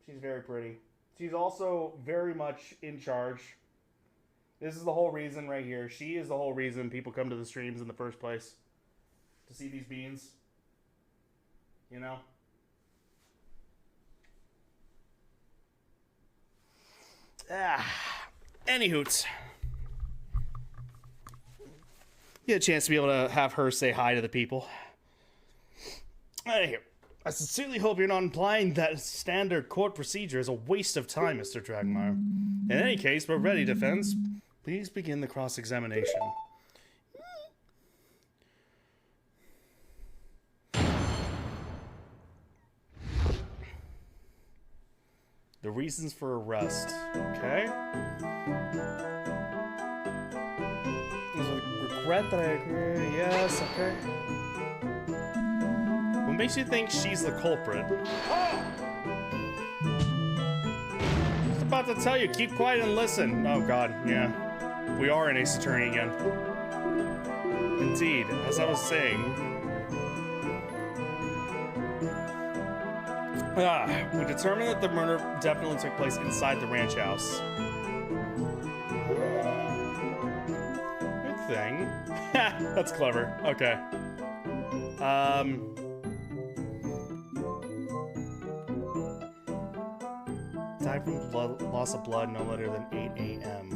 She's very pretty. She's also very much in charge. This is the whole reason right here. She is the whole reason people come to the streams in the first place. To see these beans. You know? Anywhoots. Get a chance to be able to have her say hi to the people. Anywho. I sincerely hope you're not implying that standard court procedure is a waste of time, Mr. Dragmire. In any case, we're ready, defense. Please begin the cross-examination. The reasons for arrest. Okay. There's a regret that I agree. Yes, okay. What makes you think she's the culprit? Just about to tell you, keep quiet and listen. Oh god, yeah. We are an Ace Attorney again. Indeed, as I was saying. We determined that the murder definitely took place inside the ranch house. Good thing. That's clever. Okay. Died from loss of blood no later than 8 a.m.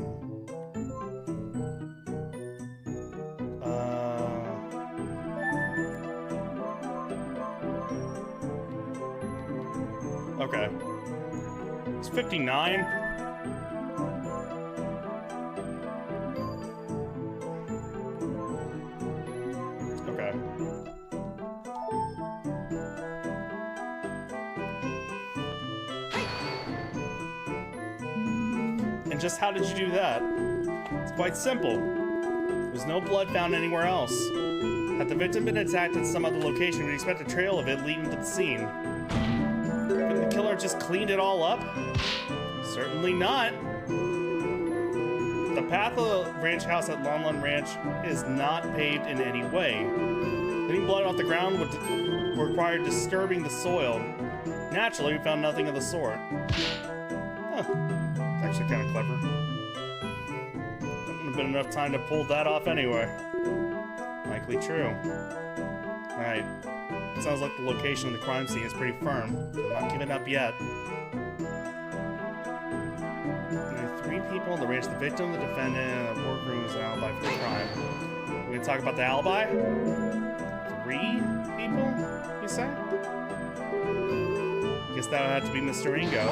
Okay. It's 59. Okay. And just how did you do that? It's quite simple. There's no blood found anywhere else. Had the victim been attacked at some other location, we'd expect a trail of it leading to the scene. Couldn't the killer just cleaned it all up? Certainly not. The path of the ranch house at Lon Ranch is not paved in any way. Getting blood off the ground would require disturbing the soil. Naturally, we found nothing of the sort. Huh. It's actually kind of clever. Wouldn't have been enough time to pull that off anyway. Likely true. Right. Sounds like the location of the crime scene is pretty firm. I'm not giving up yet. There are 3 people on the ranch: the victim, the defendant, and the workroom is an alibi for the crime. We're gonna talk about the alibi? 3 people, you say? Guess that would have to be Mr. Ringo.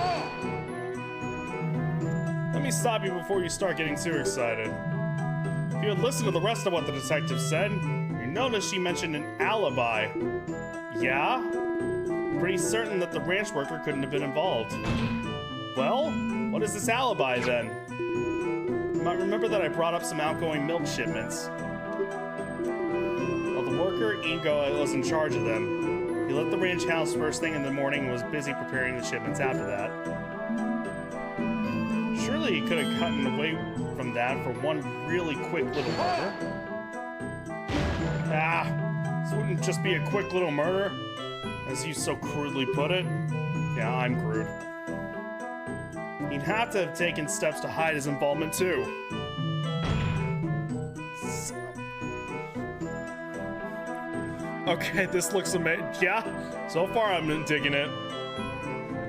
Let me stop you before you start getting too excited. If you had listened to the rest of what the detective said, you noticed she mentioned an alibi. Yeah? Pretty certain that the ranch worker couldn't have been involved. Well, what is this alibi then? You might remember that I brought up some outgoing milk shipments. Well, the worker, Ingo, was in charge of them. He left the ranch house first thing in the morning and was busy preparing the shipments after that. Surely he could have gotten away from that for one really quick little murder. This wouldn't just be a quick little murder, as you so crudely put it. Yeah, I'm crude. He'd have to have taken steps to hide his involvement too. Okay, this looks amazing. Yeah, so far I'm digging it.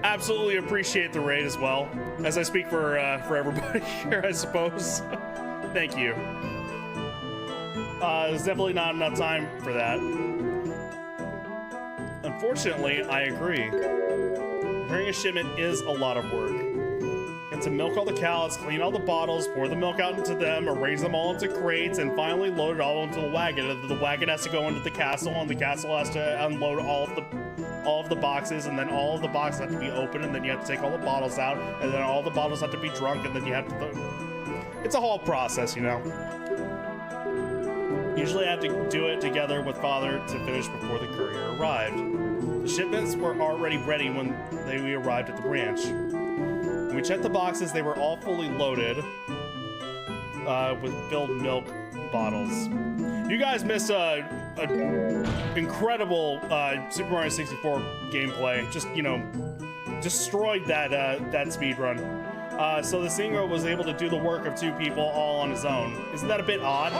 Absolutely appreciate the raid as well, as I speak for everybody here, I suppose. Thank you. There's definitely not enough time for that. Unfortunately, I agree. Preparing a shipment is a lot of work. You have to milk all the cows, clean all the bottles, pour the milk out into them, arrange them all into crates, and finally load it all into the wagon. And the wagon has to go into the castle, and the castle has to unload all of the boxes, and then all of the boxes have to be open, and then you have to take all the bottles out, and then all the bottles have to be drunk, and then you have to... It's a whole process, you know? Usually I have to do it together with Father to finish before the courier arrived. The shipments were already ready when we arrived at the ranch. When we checked the boxes, they were all fully loaded with filled milk bottles. You guys missed a incredible Super Mario 64 gameplay. Just, you know, destroyed that speed run. So the singer was able to do the work of 2 people all on his own. Isn't that a bit odd?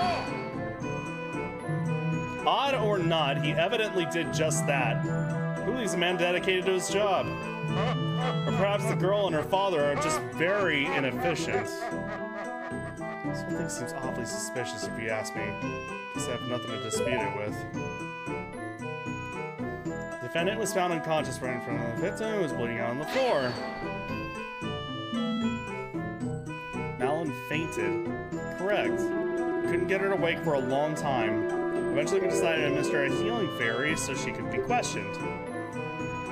Odd or not, he evidently did just that. Clearly he's a man dedicated to his job. Or perhaps the girl and her father are just very inefficient. This whole thing seems awfully suspicious if you ask me. Guess I have nothing to dispute it with. The defendant was found unconscious right in front of the victim who was bleeding out on the floor. Malin fainted. Correct. Couldn't get her to wake for a long time. Eventually we decided to administer a healing fairy so she could be questioned.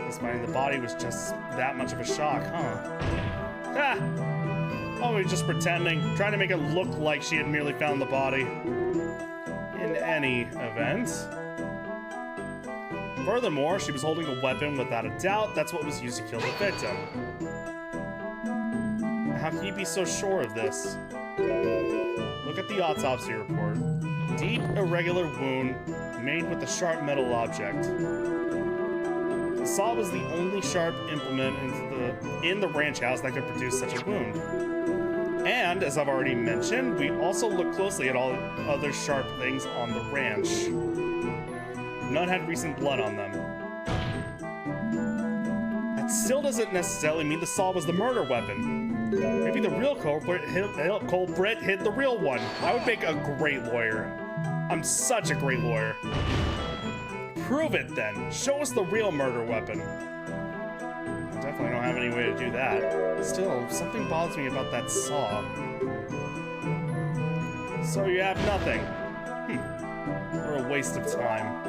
This finding the body was just that much of a shock, huh? Ah! Always just pretending, trying to make it look like she had merely found the body. In any event. Furthermore, she was holding a weapon without a doubt. That's what was used to kill the victim. How can you be so sure of this? Look at the autopsy report. Deep, irregular wound made with a sharp metal object. The saw was the only sharp implement in the ranch house that could produce such a wound. And, as I've already mentioned, we also looked closely at all other sharp things on the ranch. None had recent blood on them. That still doesn't necessarily mean the saw was the murder weapon. Maybe the real culprit hit the real one. I would make a great lawyer. I'm such a great lawyer. Prove it then. Show us the real murder weapon. I definitely don't have any way to do that. Still, something bothers me about that saw. So you have nothing. What a waste of time.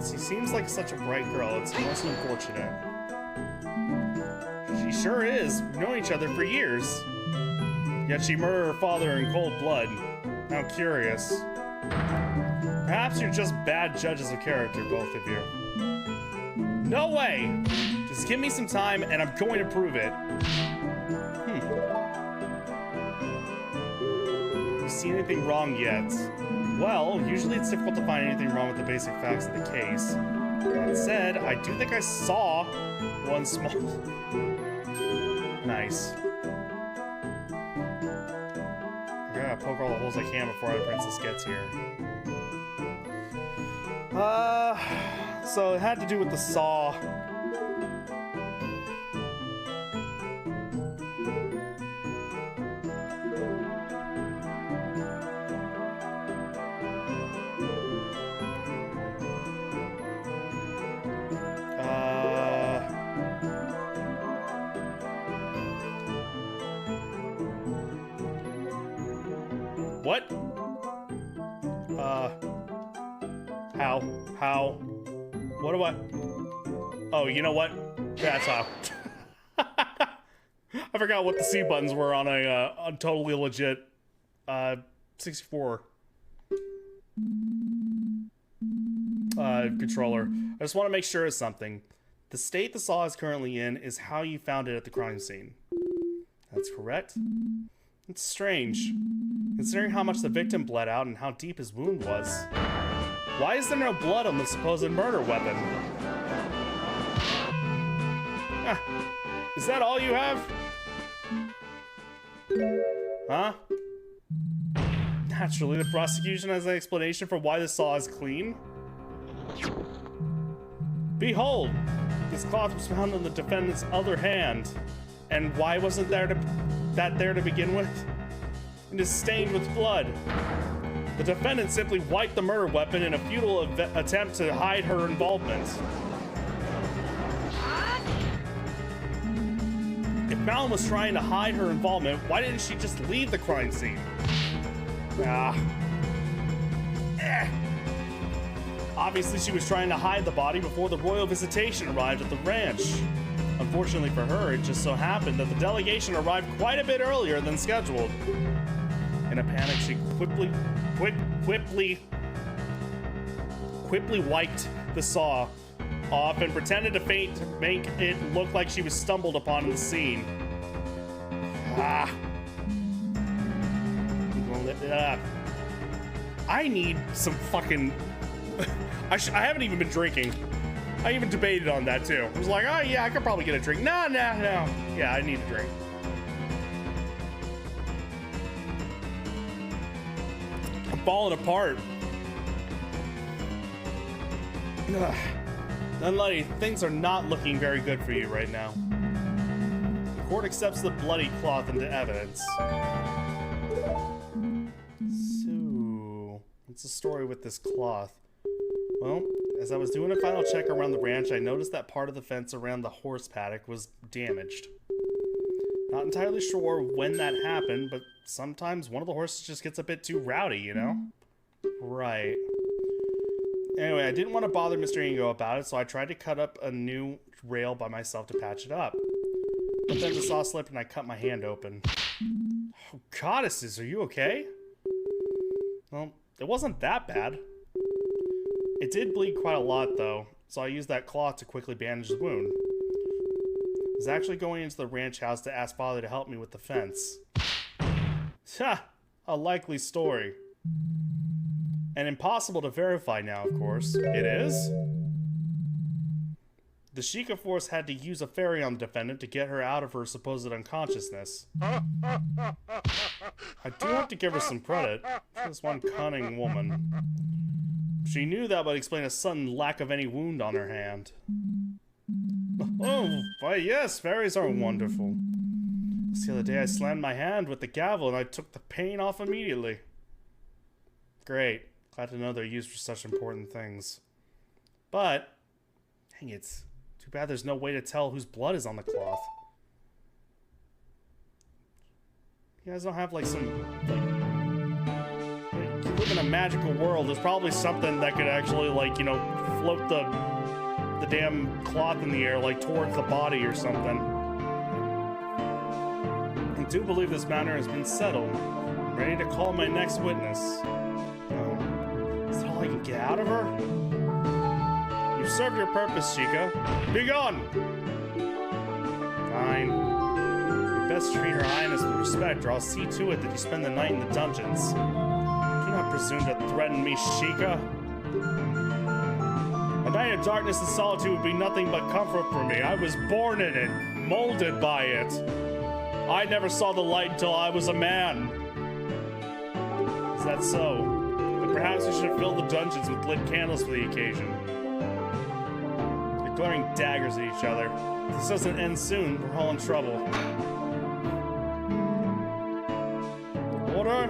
She seems like such a bright girl. It's most unfortunate. She sure is. We've known each other for years. Yet she murdered her father in cold blood. How curious. Perhaps you're just bad judges of character, both of you. No way! Just give me some time and I'm going to prove it. You see anything wrong yet? Well, usually it's difficult to find anything wrong with the basic facts of the case. That said, I do think I saw one small... Nice. I gotta poke all the holes I can before the princess gets here. So it had to do with the saw. What? How? What do I? Oh, you know what? That's how. I forgot what the C buttons were on a totally legit 64 controller. I just want to make sure of something. The state the saw is currently in is how you found it at the crime scene. That's correct. It's strange, considering how much the victim bled out and how deep his wound was. Why is there no blood on the supposed murder weapon? Is that all you have? Huh? Naturally, the prosecution has an explanation for why the saw is clean. Behold! This cloth was found on the defendant's other hand. And why wasn't that there to begin with? and is stained with blood. The defendant simply wiped the murder weapon in a futile attempt to hide her involvement. If Malin was trying to hide her involvement, why didn't she just leave the crime scene? Obviously, she was trying to hide the body before the royal visitation arrived at the ranch. Unfortunately for her, it just so happened that the delegation arrived quite a bit earlier than scheduled. In a panic, she quickly wiped the saw off and pretended to faint to make it look like she was stumbled upon in the scene. I need some fucking... I haven't even been drinking. I even debated on that too. I was like, oh yeah, I could probably get a drink. No. Yeah, I need a drink. I'm falling apart. Nunluddy, things are not looking very good for you right now. The court accepts the bloody cloth into evidence. So, what's the story with this cloth? Well, as I was doing a final check around the ranch, I noticed that part of the fence around the horse paddock was damaged. Not entirely sure when that happened, but sometimes one of the horses just gets a bit too rowdy, you know? Right. Anyway, I didn't want to bother Mr. Ingo about it, so I tried to cut up a new rail by myself to patch it up. But then the saw slipped and I cut my hand open. Oh, goddesses, are you okay? Well, it wasn't that bad. It did bleed quite a lot, though, so I used that cloth to quickly bandage the wound. I was actually going into the ranch house to ask Father to help me with the fence. Ha! A likely story. And impossible to verify now, of course. It is? The Sheikah force had to use a ferry on the defendant to get her out of her supposed unconsciousness. I do have to give her some credit. She's one cunning woman. She knew that would explain a sudden lack of any wound on her hand. Oh, why yes, ferries are wonderful. The other day I slammed my hand with the gavel and I took the pain off immediately. Great. Glad to know they're used for such important things. But, dang it. Too bad there's no way to tell whose blood is on the cloth. You guys don't have like some, you live in a magical world. There's probably something that could actually, like, you know, float the damn cloth in the air, like, towards the body or something. I do believe this matter has been settled. I'm ready to call my next witness. Is that all I can get out of her? You've served your purpose, Sheikah. Be gone! Fine. You best treat her highness with respect, or I'll see to it that you spend the night in the dungeons. Do not presume to threaten me, Sheikah. A night of darkness and solitude would be nothing but comfort for me. I was born in it, molded by it. I never saw the light until I was a man. Is that so? Then perhaps we should fill the dungeons with lit candles for the occasion. They're glaring daggers at each other. If this doesn't end soon, we're all in trouble. Order!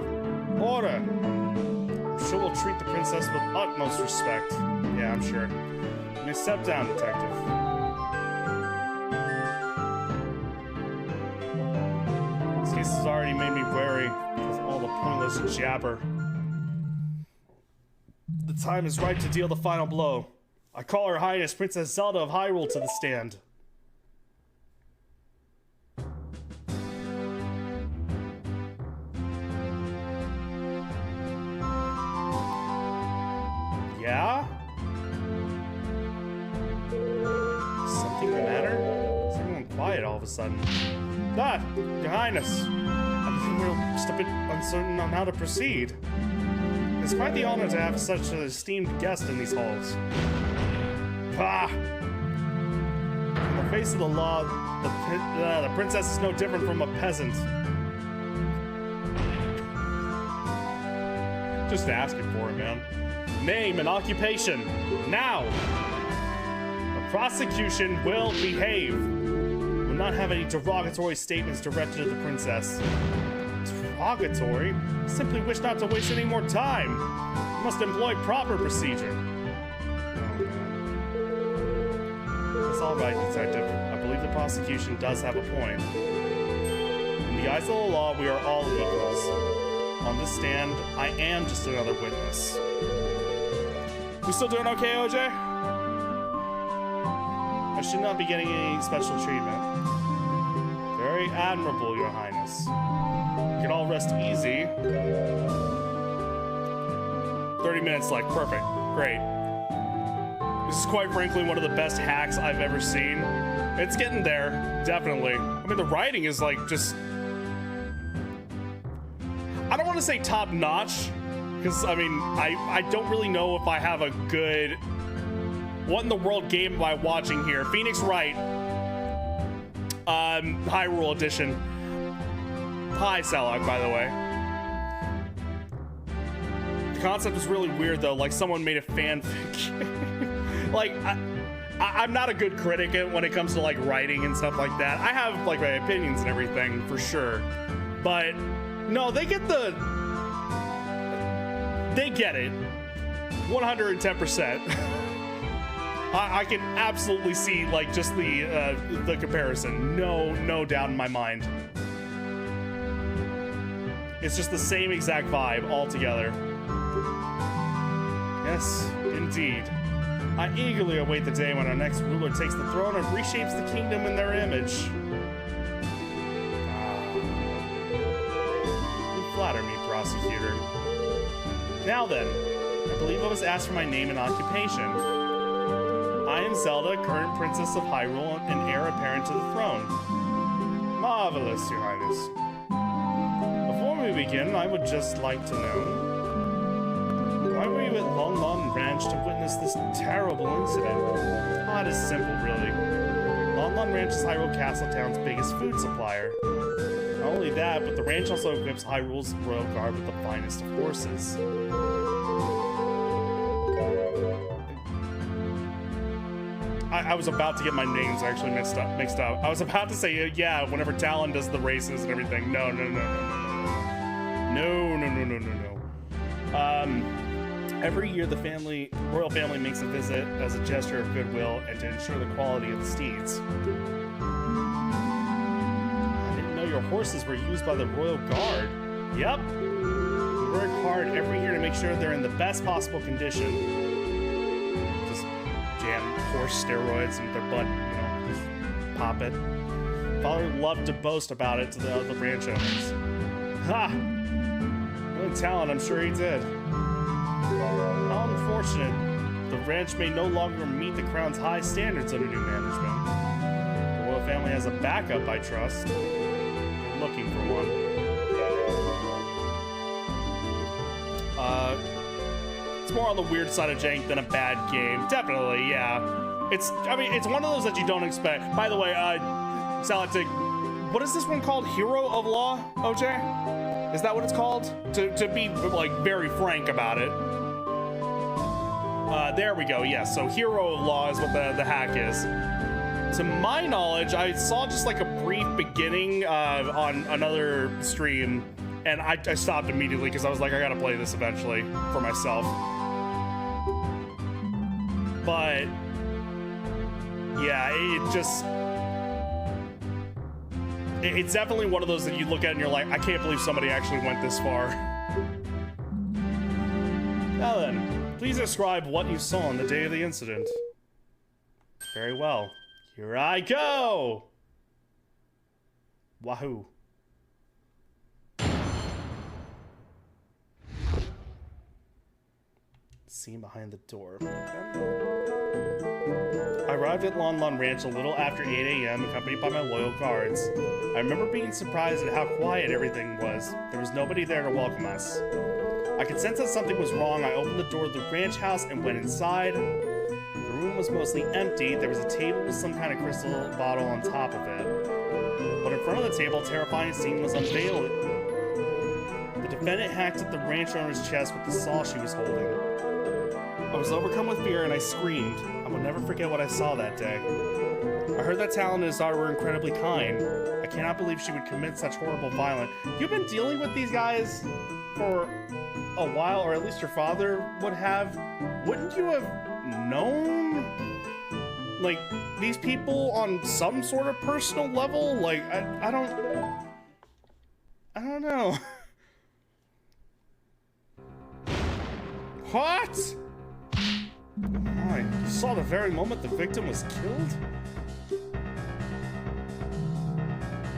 Order! I'm sure we'll treat the princess with utmost respect. Yeah, I'm sure. You may step down, detective. This case has already made me wary with all the pointless jabber. The time is right to deal the final blow. I call Her Highness Princess Zelda of Hyrule to the stand. Yeah? Something the matter? Is everyone quiet all of a sudden? Ah, Your Highness. We're just a bit uncertain on how to proceed. It's quite the honor to have such an esteemed guest in these halls. Ah! In the face of the law, the princess is no different from a peasant. Just asking for it, man. Name and occupation, now! The prosecution will behave. Will not have any derogatory statements directed at the princess. Derogatory? I simply wish not to waste any more time. You must employ proper procedure. That's all right, Detective. I believe the prosecution does have a point. In the eyes of the law, we are all equals. On this stand, I am just another witness. We still doing okay, OJ? I should not be getting any special treatment. Very admirable, Your Highness. You can all rest easy. 30 minutes, like, perfect. Great. This is quite frankly one of the best hacks I've ever seen. It's getting there, definitely. I mean, the writing is like just... I don't want to say top notch, because I mean, I don't really know if I have a good... What in the world game am I watching here? Phoenix Wright. Hyrule Edition. Hi, Salak, by the way. The concept is really weird, though. Like, someone made a fanfic. Like, I'm not a good critic when it comes to, like, writing and stuff like that. I have, like, my opinions and everything, for sure. But, no, they get the... They get it. 110%. I can absolutely see, like, just the comparison. No doubt in my mind. It's just the same exact vibe altogether. Yes, indeed. I eagerly await the day when our next ruler takes the throne and reshapes the kingdom in their image. You flatter me, prosecutor. Now then, I believe I was asked for my name and occupation. I am Zelda, current Princess of Hyrule and heir apparent to the throne. Marvelous, Your Highness. Before we begin, I would just like to know, why were you at Lon Lon Ranch to witness this terrible incident? Oh, it is simple, really. Lon Lon Ranch is Hyrule Castletown's biggest food supplier. Not only that, but the ranch also equips Hyrule's royal guard with the finest of horses. I was about to get my names actually mixed up. I was about to say, yeah, whenever Talon does the races and everything. No. Every year the royal family makes a visit as a gesture of goodwill and to ensure the quality of the steeds. I didn't know your horses were used by the royal guard. Yep. We work hard every year to make sure they're in the best possible condition. Just jam horse steroids into their butt, you know, just pop it. Father loved to boast about it to the other ranch owners. Ha! Really Talon, I'm sure he did. How unfortunate. The ranch may no longer meet the crown's high standards under new management. The royal family has a backup, I trust. They're looking for one. It's more on the weird side of jank than a bad game. Definitely, yeah. It's one of those that you don't expect. By the way, Salatic, what is this one called? Hero of Law, OJ? Is that what it's called? To be, like, very frank about it. There we go, yes. So Hero of Law is what the hack is. To my knowledge, I saw just like a brief beginning on another stream, and I stopped immediately because I was like, I gotta play this eventually for myself. But yeah, it's definitely one of those that you look at and you're like, I can't believe somebody actually went this far. Now then, please describe what you saw on the day of the incident. Very well. Here I go! Wahoo. Scene behind the door. I arrived at Lon Lon Ranch a little after 8 a.m. accompanied by my loyal guards. I remember being surprised at how quiet everything was. There was nobody there to welcome us. I could sense that something was wrong. I opened the door of the ranch house and went inside. The room was mostly empty. There was a table with some kind of crystal bottle on top of it. But in front of the table, a terrifying scene was unveiled. The defendant hacked at the ranch owner's chest with the saw she was holding. I was overcome with fear and I screamed. I will never forget what I saw that day. I heard that Talon and his daughter were incredibly kind. I cannot believe she would commit such horrible violence. You've been dealing with these guys for a while, or at least your father would have. Wouldn't you have known, like, these people on some sort of personal level? Like, I don't know. What? My, you saw the very moment the victim was killed?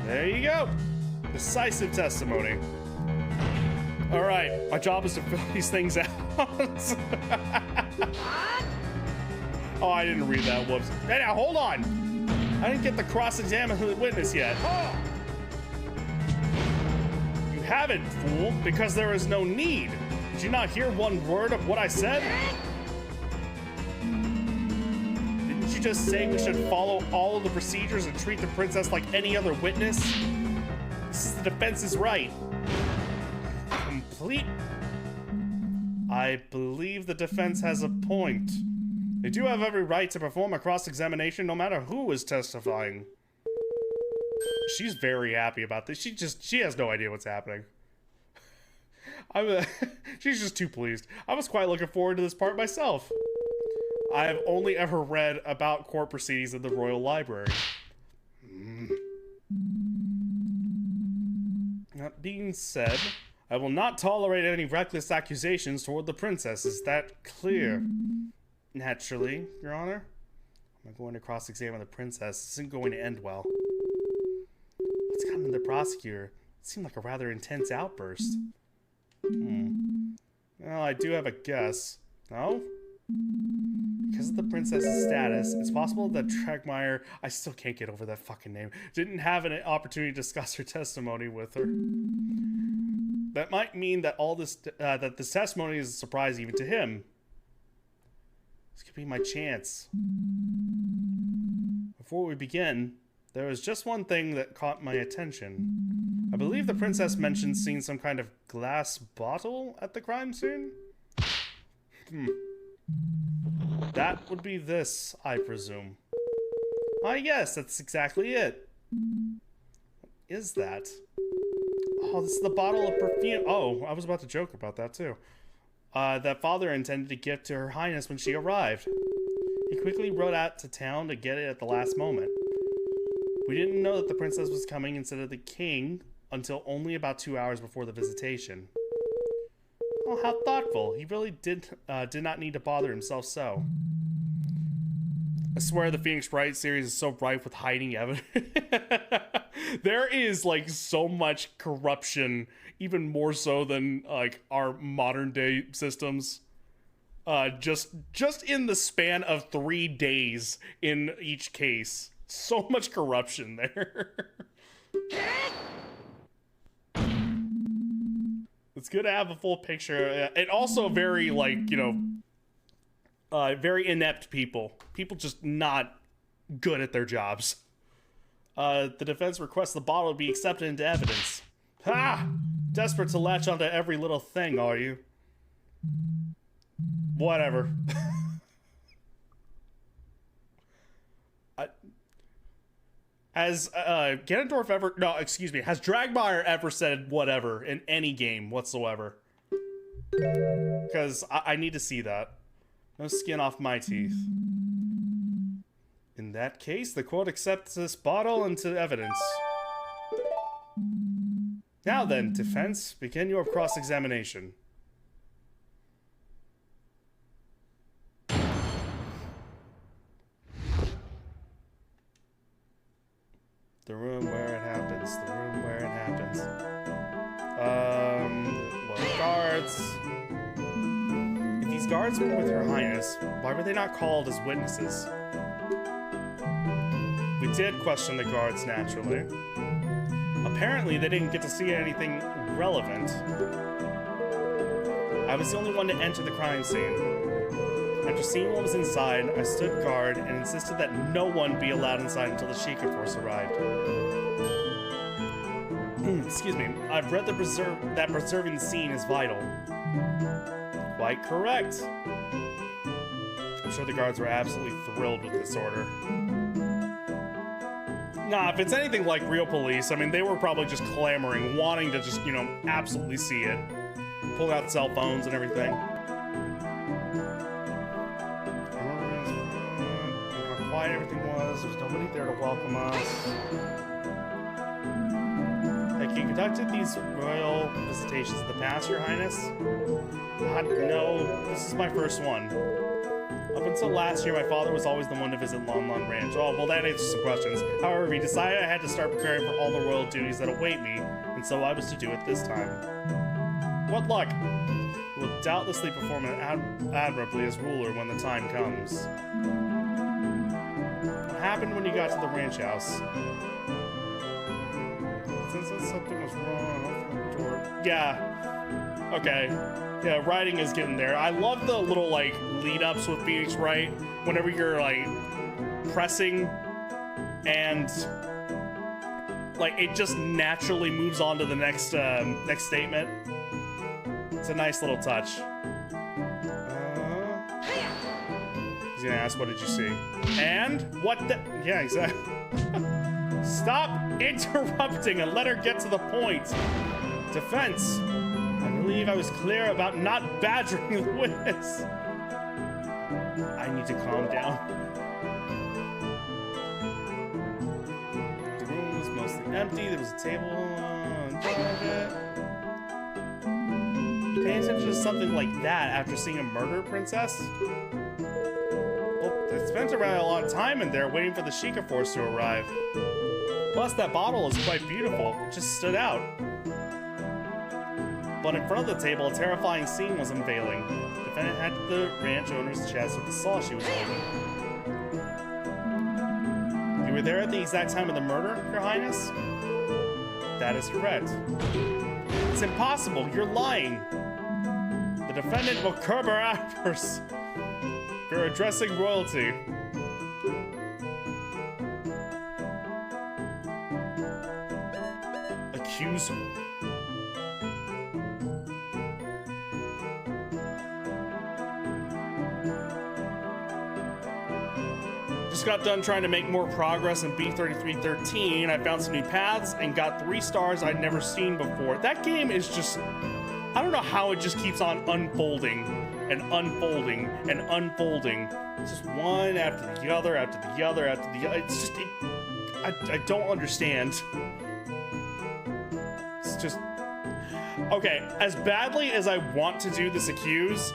There you go. Decisive testimony. All right, my job is to fill these things out. Oh, I didn't read that. Whoops. Hey, now hold on. I didn't get the cross-examined witness yet. You haven't, fool, because there is no need. Did you not hear one word of what I said? Didn't you just say we should follow all of the procedures and treat the princess like any other witness? This is the defense's right. Complete. I believe the defense has a point. They do have every right to perform a cross-examination no matter who is testifying. She's very happy about this. She has no idea what's happening. She's just too pleased. I was quite looking forward to this part myself. I have only ever read about court proceedings in the Royal Library. That being said, I will not tolerate any reckless accusations toward the princess. Is that clear? Naturally, Your Honor. I'm going to cross-examine the princess. This isn't going to end well. What's gotten to the prosecutor? It seemed like a rather intense outburst. Well, I do have a guess. No? Because of the princess's status, it's possible that Dragmeyer, I still can't get over that fucking name, didn't have an opportunity to discuss her testimony with her. That might mean that that this testimony is a surprise even to him. This could be my chance. Before we begin, there was just one thing that caught my attention. I believe the princess mentioned seeing some kind of glass bottle at the crime scene. That would be this, I presume. Ah, yes, that's exactly it. What is that? Oh, this is the bottle of perfume. Oh, I was about to joke about that too. That father intended to give to Her Highness when she arrived. He quickly rode out to town to get it at the last moment. We didn't know that the princess was coming instead of the king until only about 2 hours before the visitation. Oh, how thoughtful. He really did not need to bother himself so. I swear the Phoenix Wright series is so rife with hiding evidence. There is, like, so much corruption, even more so than, like, our modern day systems. Just in the span of 3 days in each case. So much corruption there. It's good to have a full picture. And also very, like, you know, very inept people. People just not good at their jobs. The defense requests the bottle be accepted into evidence. Ha! Desperate to latch onto every little thing, are you? Whatever. Has Ganondorf ever... No, excuse me. Has Dragmeyer ever said whatever in any game whatsoever? Because I need to see that. No skin off my teeth. In that case, the court accepts this bottle into evidence. Now then, defense, begin your cross-examination. The room where it happens. The room where it happens. Well, guards. If these guards were with Her Highness, why were they not called as witnesses? We did question the guards, naturally. Apparently, they didn't get to see anything relevant. I was the only one to enter the crime scene. After seeing what was inside, I stood guard and insisted that no one be allowed inside until the Sheikah force arrived. Excuse me. I've read that preserving the scene is vital. Quite correct. I'm sure the guards were absolutely thrilled with this order. Nah, if it's anything like real police, I mean, they were probably just clamoring, wanting to just, you know, absolutely see it. Pulling out cell phones and everything. How quiet everything was. There was nobody there to welcome us. Have you conducted these royal visitations in the past, Your Highness? No, this is my first one. Up until last year, my father was always the one to visit Lon Lon Ranch. Oh, well, that answers some questions. However, he decided I had to start preparing for all the royal duties that await me, and so I was to do it this time. What luck! He will doubtlessly perform admirably as ruler when the time comes. What happened when you got to the ranch house? Since something was wrong, I opened the door. Yeah. Okay. Yeah, writing is getting there. I love the little, like, lead-ups with Phoenix Wright. Whenever you're, like, pressing and, like, it just naturally moves on to the next, next statement. It's a nice little touch. He's gonna ask, what did you see? And? What the? Yeah, exactly. Stop interrupting and let her get to the point. Defense. I believe I was clear about not badgering the witness. I need to calm down. The room was mostly empty. There was a table on top of it. You pay attention to something like that after seeing a murder princess? Well, I spent around a lot of time in there waiting for the Sheikah Force to arrive. Plus, that bottle is quite beautiful. It just stood out. But in front of the table, a terrifying scene was unveiling. The defendant had the ranch owner's chest with the saw she was holding. You were there at the exact time of the murder, Your Highness? That is correct. It's impossible. You're lying. The defendant will curb her outbursts. You're addressing royalty. Accuse. Just got done trying to make more progress in B3313. I found some new paths and got 3 stars I'd never seen before. That game is just, I don't know how it just keeps on unfolding and unfolding and unfolding. It's just one after the other, after the other, after the other. It's just, I don't understand. It's just, okay, as badly as I want to do this accuse,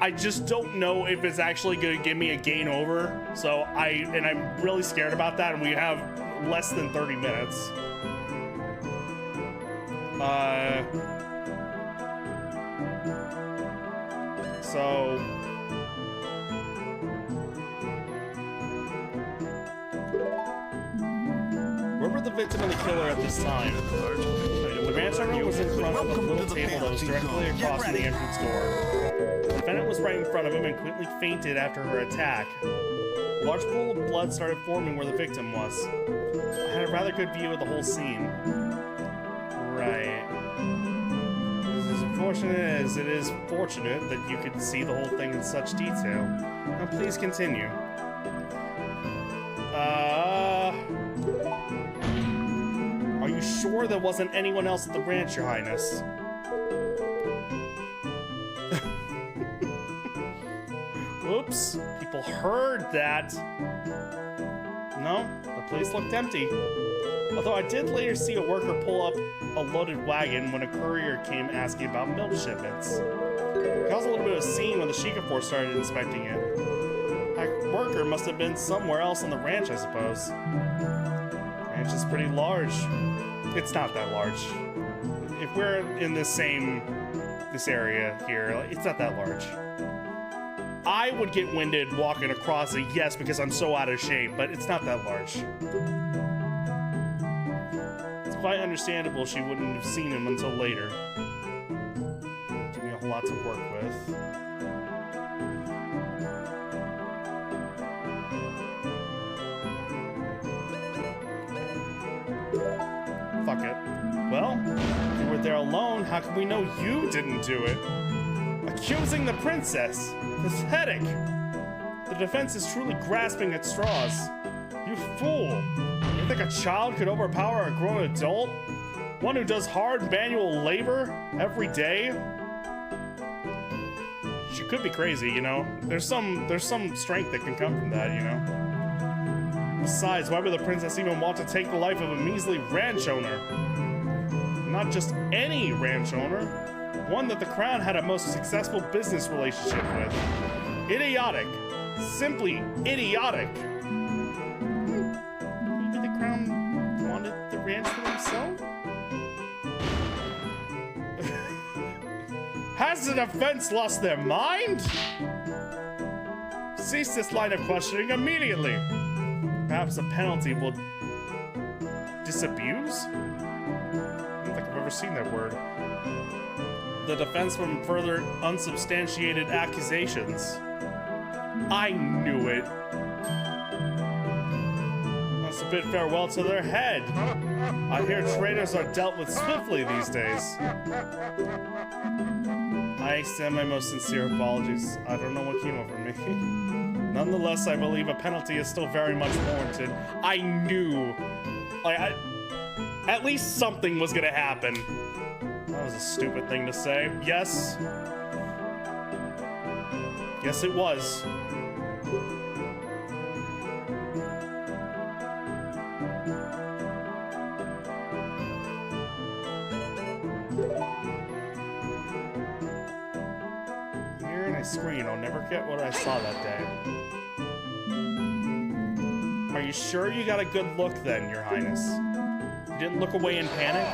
I just don't know if it's actually gonna give me a game over. So I'm really scared about that, and we have less than 30 minutes. So where were the victim and the killer at this time? The ranch owner was in front of a little table that was directly across from the entrance door. The defendant was right in front of him and quickly fainted after her attack. A large pool of blood started forming where the victim was. I had a rather good view of the whole scene. Right. As unfortunate as it is fortunate that you could see the whole thing in such detail. Now please continue. Are you sure there wasn't anyone else at the ranch, Your Highness? Whoops, people heard that. No, the place looked empty. Although I did later see a worker pull up a loaded wagon when a courier came asking about milk shipments. It caused a little bit of a scene when the Sheikah Force started inspecting it. That worker must have been somewhere else on the ranch, I suppose. The ranch is pretty large. It's not that large. If we're in this area here, it's not that large. I would get winded walking across it, yes, because I'm so out of shape, but it's not that large. It's quite understandable she wouldn't have seen him until later. Give me a whole lot to work with. Fuck it. Well, if you were there alone, how can we know you didn't do it? Accusing the princess! Pathetic! The defense is truly grasping at straws. You fool! think a child could overpower a grown adult? One who does hard manual labor every day? She could be crazy, you know? There's some strength that can come from that, you know? Besides, why would the princess even want to take the life of a measly ranch owner? Not just any ranch owner, one that the crown had a most successful business relationship with. Idiotic. Simply idiotic. Maybe the crown wanted the ranch for himself? Has the defense lost their mind? Cease this line of questioning immediately. Perhaps a penalty will disabuse? I don't think I've ever seen that word. The defense from further unsubstantiated accusations. I knew it. Must have bid farewell to their head. I hear traitors are dealt with swiftly these days. I extend my most sincere apologies. I don't know what came over me. Nonetheless, I believe a penalty is still very much warranted. I knew. Like, at least something was gonna happen. That was a stupid thing to say. Yes. Yes, it was. Screen. I'll never forget what I saw that day. Are you sure you got a good look then, Your Highness? You didn't look away in panic?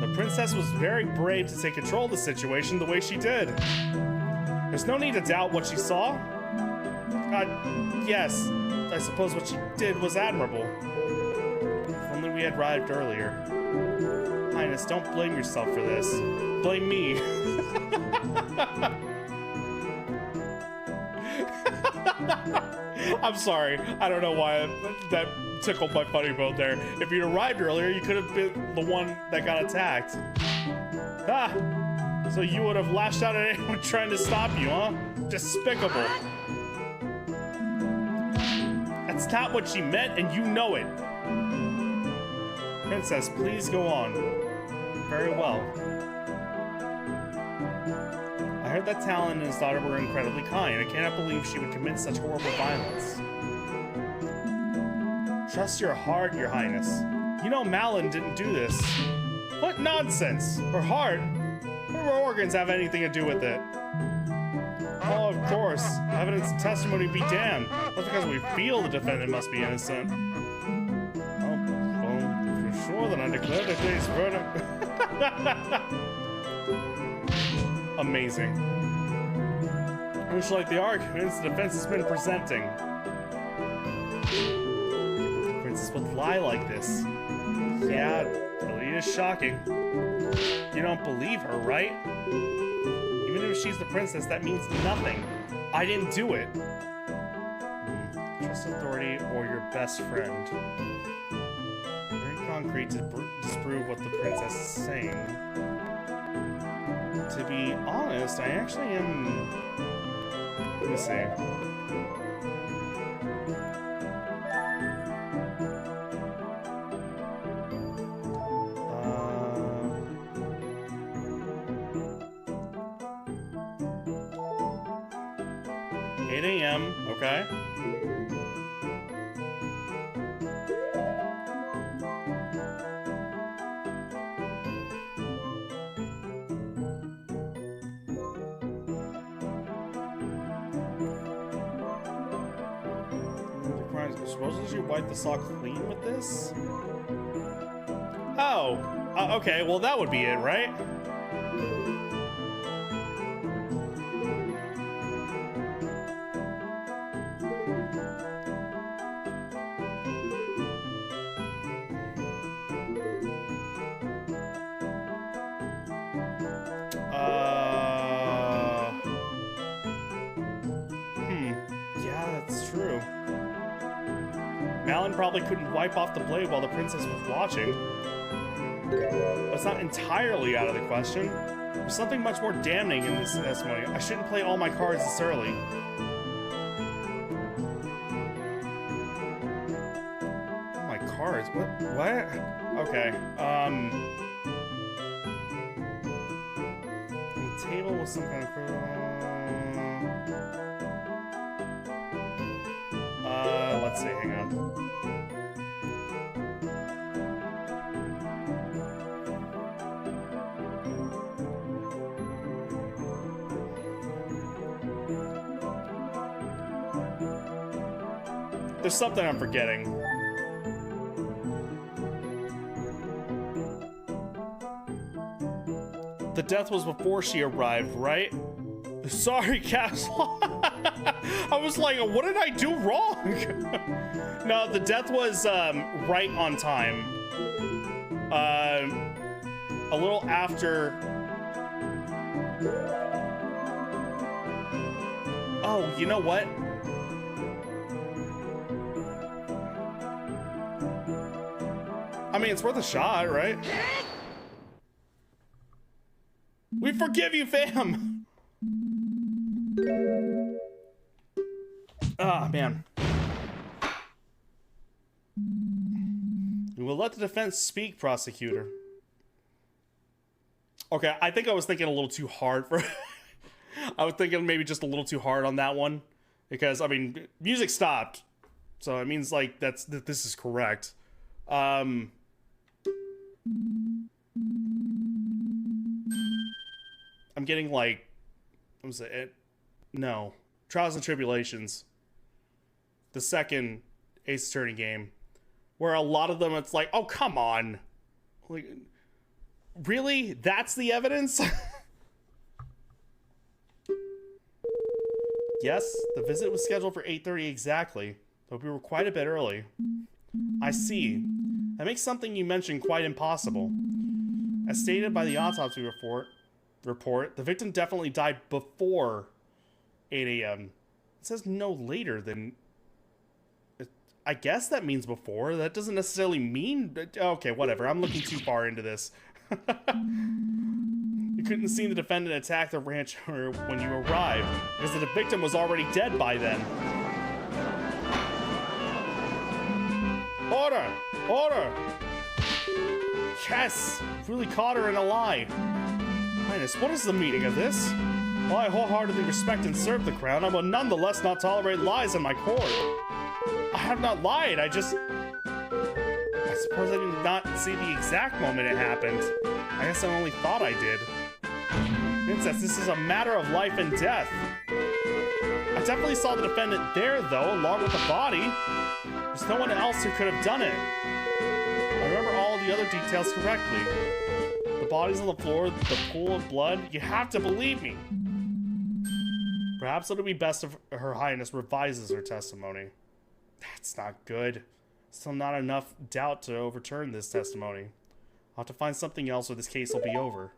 The princess was very brave to take control of the situation the way she did. There's no need to doubt what she saw. Yes, I suppose what she did was admirable. If only we had arrived earlier. Highness, don't blame yourself for this. Blame me. I'm sorry. I don't know why that tickled my funny bone there. If you'd arrived earlier, you could have been the one that got attacked. Ah! So you would have lashed out at anyone trying to stop you, huh? Despicable. That's not what she meant, and you know it. Princess, please go on. Very well. I heard that Talon and his daughter were incredibly kind. I cannot believe she would commit such horrible violence. Trust your heart, Your Highness. You know Malin didn't do this. What nonsense! Her heart? What do her organs have anything to do with it? Oh, of course. Evidence and testimony be damned. That's because we feel the defendant must be innocent. Oh, well, if you're sure, then I declare the day's verdict. Amazing. Much like the arguments the defense has been presenting. The princess would lie like this. Yeah, it really is shocking. You don't believe her, right? Even if she's the princess, that means nothing. I didn't do it. Trust authority or your best friend. Very concrete to disprove what the princess is saying. To be honest, I actually am... Let me see. 8 a.m. Okay. Supposedly you wipe the saw clean with this? Oh, okay, well that would be it, right? Yeah, that's true. Malin probably couldn't wipe off the blade while the princess was watching. But it's not entirely out of the question. There's something much more damning in this testimony. I shouldn't play all my cards this early. cards. What? Okay. The table was some kind of. Let's see. Hang on. There's something I'm forgetting. The death was before she arrived, right? Sorry, Castle. I was like, what did I do wrong? No, the death was right on time. A little after. Oh, you know what? I mean, it's worth a shot, right? We forgive you, fam! Ah, man. We will let the defense speak, prosecutor. Okay, I think I was thinking a little too hard for... I was thinking maybe just a little too hard on that one. Because, I mean, music stopped. So it means, like, that this is correct. I'm getting like, what was it? No, Trials and Tribulations. The second Ace Attorney game, where a lot of them it's like, oh come on, like, really? That's the evidence? Yes, the visit was scheduled for 8:30 exactly, but we were quite a bit early. I see. That makes something you mentioned quite impossible. As stated by the autopsy report, the victim definitely died before 8 a.m. It says no later than... I guess that means before. That doesn't necessarily mean... Okay, whatever. I'm looking too far into this. You couldn't see the defendant attack the rancher when you arrived, because the victim was already dead by then. Order! Order! Yes! Really caught her in a lie. Highness, what is the meaning of this? While I wholeheartedly respect and serve the crown, I will nonetheless not tolerate lies in my court. I have not lied, I suppose I did not see the exact moment it happened. I guess I only thought I did. Princess, this is a matter of life and death. I definitely saw the defendant there, though, along with the body. There's no one else who could have done it. I remember all the other details correctly. The body's on the floor, the pool of blood. You have to believe me. Perhaps it'll be best if Her Highness revises her testimony. That's not good. Still not enough doubt to overturn this testimony. I'll have to find something else or this case will be over.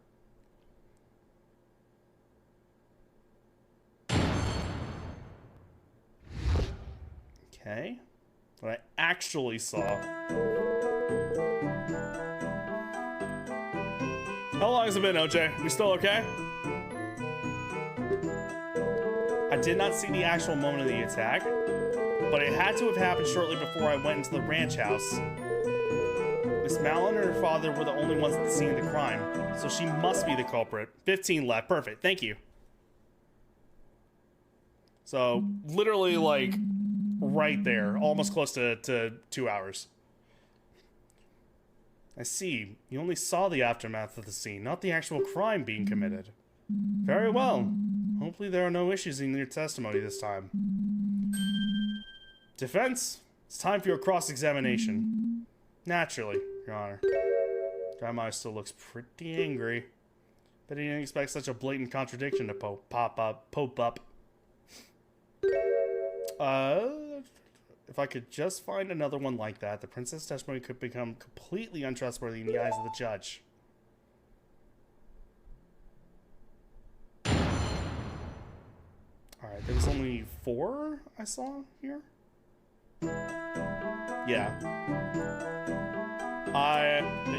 Okay. What I actually saw. How long has it been, OJ? You still okay? I did not see the actual moment of the attack, but it had to have happened shortly before I went into the ranch house. Miss Malin and her father were the only ones at the scene of the crime, so she must be the culprit. 15 left. Perfect. Thank you. So, literally, like, right there. Almost close to 2 hours. I see. You only saw the aftermath of the scene, not the actual crime being committed. Very well. Hopefully there are no issues in your testimony this time. Defense, it's time for your cross-examination. Naturally, Your Honor. Grandma still looks pretty angry. But he didn't expect such a blatant contradiction to pop up. If I could just find another one like that, the princess' testimony could become completely untrustworthy in the eyes of the judge. Alright, there was only 4 I saw here? Yeah.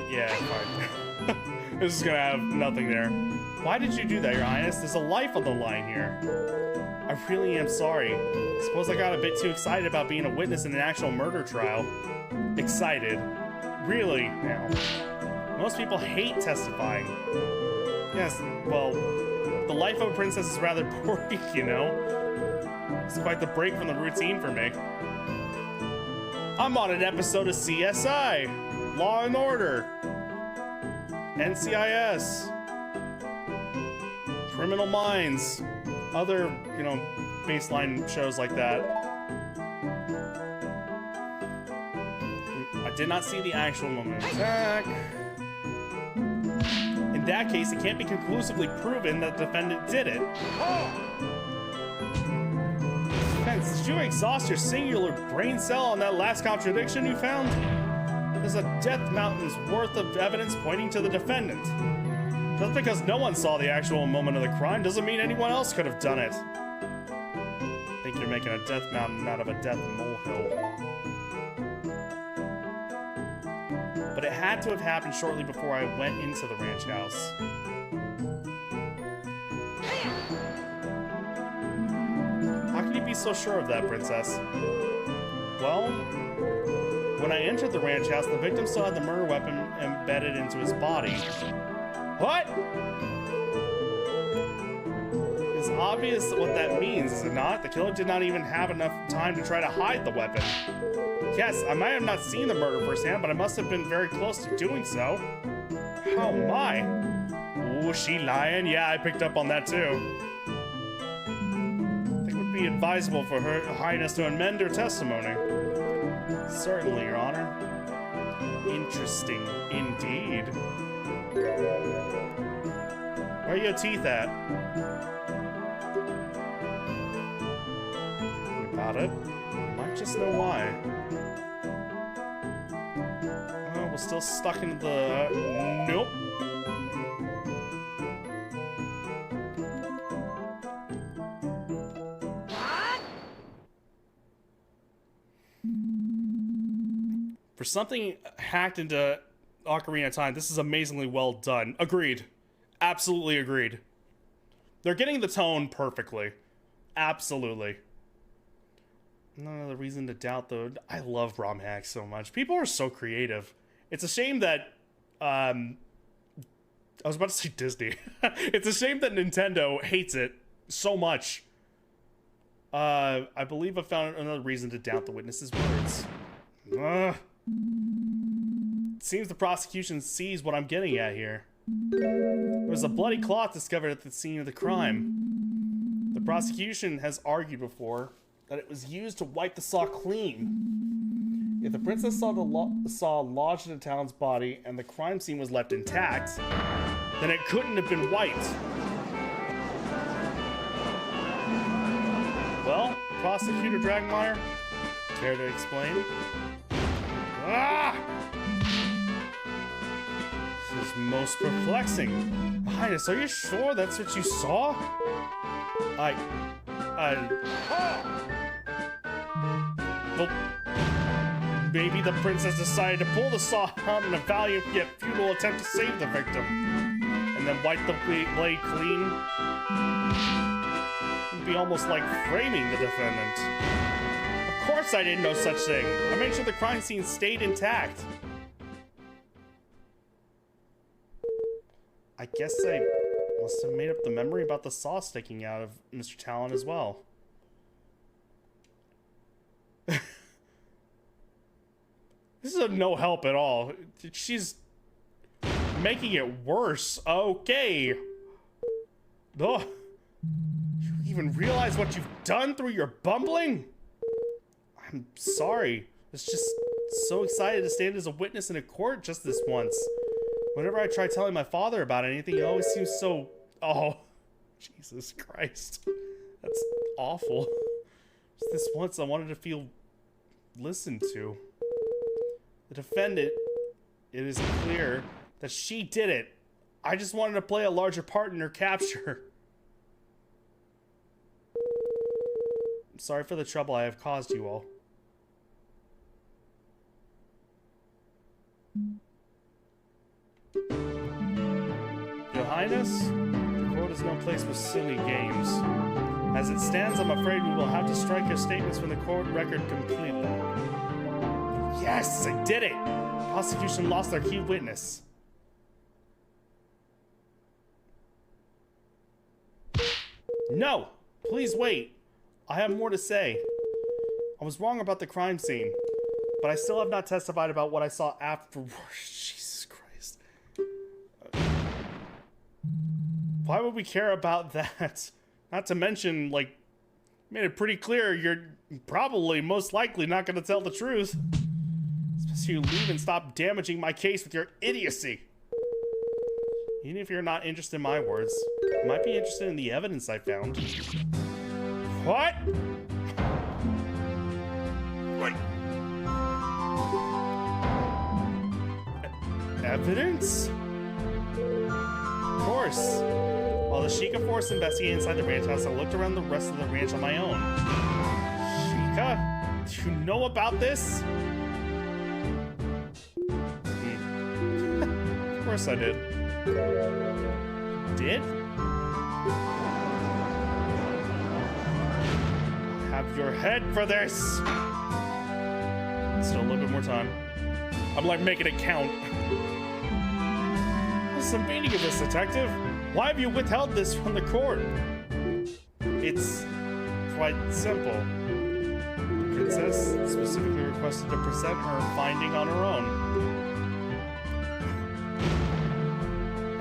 Yeah, fine. This is gonna have nothing there. Why did you do that, Your Highness? There's a life on the line here. I really am sorry. Suppose I got a bit too excited about being a witness in an actual murder trial. Excited? Really, now? Most people hate testifying. Yes, well, the life of a princess is rather boring, you know? It's quite the break from the routine for me. I'm on an episode of CSI, Law and Order, NCIS, Criminal Minds, other, you know, baseline shows like that. I did not see the actual moment of attack. In that case, it can't be conclusively proven that the defendant did it. Defense, did you exhaust your singular brain cell on that last contradiction you found? There's a death mountain's worth of evidence pointing to the defendant. Just because no one saw the actual moment of the crime doesn't mean anyone else could have done it. I think you're making a death mountain out of a death molehill. But it had to have happened shortly before I went into the ranch house. How can you be so sure of that, Princess? Well, when I entered the ranch house, the victim still had the murder weapon embedded into his body. What? It's obvious what that means, is it not? The killer did not even have enough time to try to hide the weapon. Yes, I might have not seen the murder firsthand, but I must have been very close to doing so. Oh my. Ooh, she lying? Yeah, I picked up on that too. I think it would be advisable for Her Highness to amend her testimony. Certainly, Your Honor. Interesting, indeed. Where are your teeth at? About it. Might just know why. Oh, we're still stuck in the... Nope. For something hacked into Ocarina of Time, this is amazingly well done. Agreed. Absolutely agreed. They're getting the tone perfectly. Absolutely. None other reason to doubt, though. I love ROM hacks so much. People are so creative. It's a shame that, I was about to say Disney. It's a shame that Nintendo hates it so much. I believe I found another reason to doubt the witness's words. It seems the prosecution sees what I'm getting at here. There was a bloody cloth discovered at the scene of the crime. The prosecution has argued before that it was used to wipe the saw clean. If the princess saw the saw lodged in the town's body and the crime scene was left intact, then it couldn't have been wiped. Well, Prosecutor Dragmeyer, care to explain? Ah! This is most perplexing. Highness, are you sure that's what you saw? Well, maybe the princess decided to pull the saw out in a valiant yet futile attempt to save the victim, and then wipe the blade clean. It'd be almost like framing the defendant. Of course I didn't know such thing. I made sure the crime scene stayed intact. I guess I must have made up the memory about the saw sticking out of Mr. Talon as well. This is no help at all. She's making it worse. Okay. Ugh. You even realize what you've done through your bumbling? I'm sorry. I was just so excited to stand as a witness in a court just this once. Whenever I try telling my father about anything, he always seems so... Oh, Jesus Christ. That's awful. Just this once, I wanted to feel listened to. The defendant, it is clear that she did it. I just wanted to play a larger part in her capture. I'm sorry for the trouble I have caused you all. Your Highness, the court is no place for silly games. As As it stands, I'm afraid we will have to strike your statements from the court record completely. Yes, I did it! Prosecution lost their key witness. No! Please wait. I have more to say. I was wrong about the crime scene, but I still have not testified about what I saw afterwards. Jesus Christ. Why would we care about that? Not to mention, like, made it pretty clear you're probably most likely not going to tell the truth. Especially you leave and stop damaging my case with your idiocy. Even if you're not interested in my words, you might be interested in the evidence I found. What? What? Evidence? Of course. While the Sheikah force investigated inside the ranch house, I looked around the rest of the ranch on my own. Sheikah? Do you know about this? Of course I did. Did? Have your head for this! Still a little bit more time. I'm like making it count. What's the meaning of this, detective? Why have you withheld this from the court? It's quite simple. The princess specifically requested to present her finding on her own.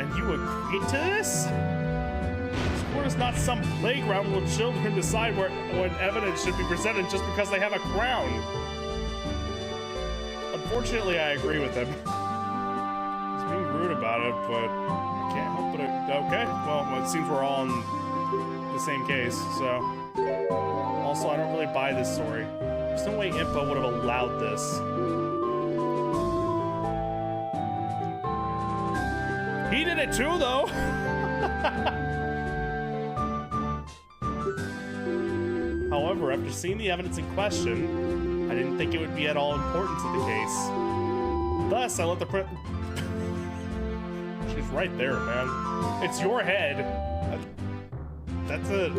And you agreed to this? This court is not some playground where children decide when evidence should be presented just because they have a crown. Unfortunately, I agree with him. He's being rude about it, but I can't help but okay, well, it seems we're all in the same case, so. Also, I don't really buy this story. There's no way Impa would have allowed this. He did it too, though! However, after seeing the evidence in question, I didn't think it would be at all important to the case. Thus, I let the She's right there, man. It's your head. That's it.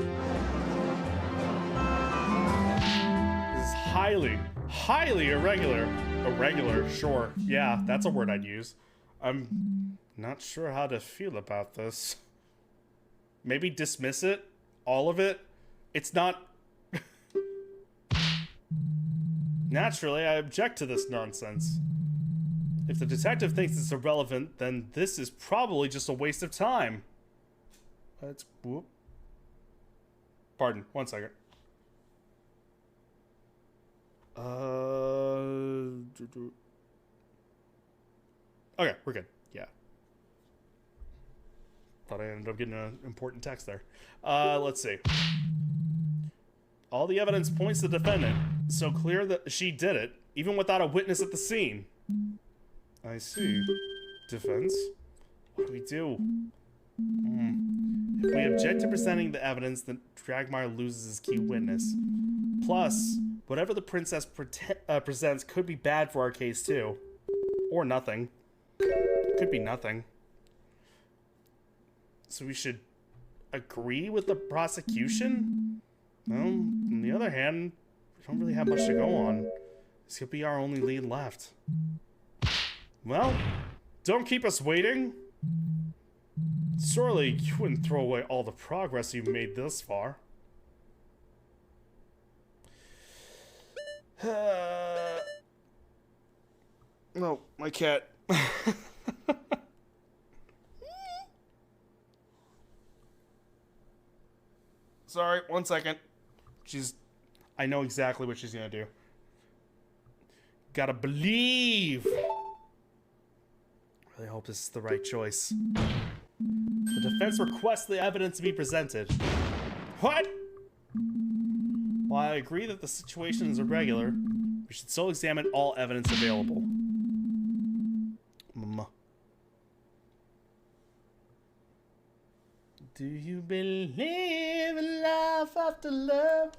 This is highly irregular. Irregular, sure. Yeah, that's a word I'd use. I'm not sure how to feel about this. Maybe dismiss it. All of it. It's not... Naturally, I object to this nonsense. If the detective thinks it's irrelevant, then this is probably just a waste of time. Let's... Whoop. Pardon, 1 second. Okay, we're good. Yeah. Thought I ended up getting an important text there. Let's see. All the evidence points to the defendant. So clear that she did it, even without a witness at the scene. I see. Defense? What do we do? If we object to presenting the evidence, then Dragmire loses his key witness. Plus, whatever the princess presents could be bad for our case too. Or nothing. Could be nothing. So we should agree with the prosecution? Well, on the other hand, we don't really have much to go on. This could be our only lead left. Well, don't keep us waiting. Surely you wouldn't throw away all the progress you've made this far. No, my cat. Sorry, 1 second. I know exactly what she's gonna do. Gotta believe. Really hope this is the right choice. The defense requests the evidence to be presented. What? While I agree that the situation is irregular, we should still examine all evidence available. Do you believe in life after love?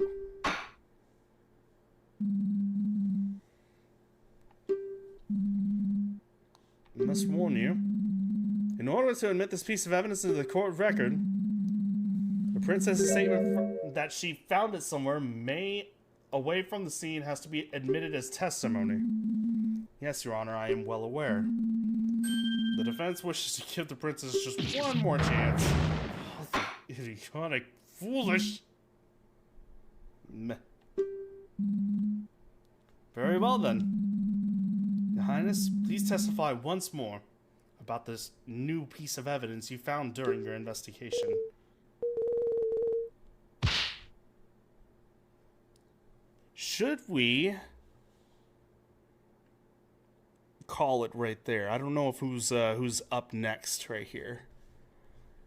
I must warn you. In order to admit this piece of evidence into the court record, the princess's statement that she found it somewhere may away from the scene has to be admitted as testimony. Yes, Your Honor, I am well aware. The defense wishes to give the princess just one more chance. Oh, the idiotic, foolish. Meh. Very well then. Your Highness, please testify once more about this new piece of evidence you found during your investigation. Should we call it right there? I don't know if who's up next right here,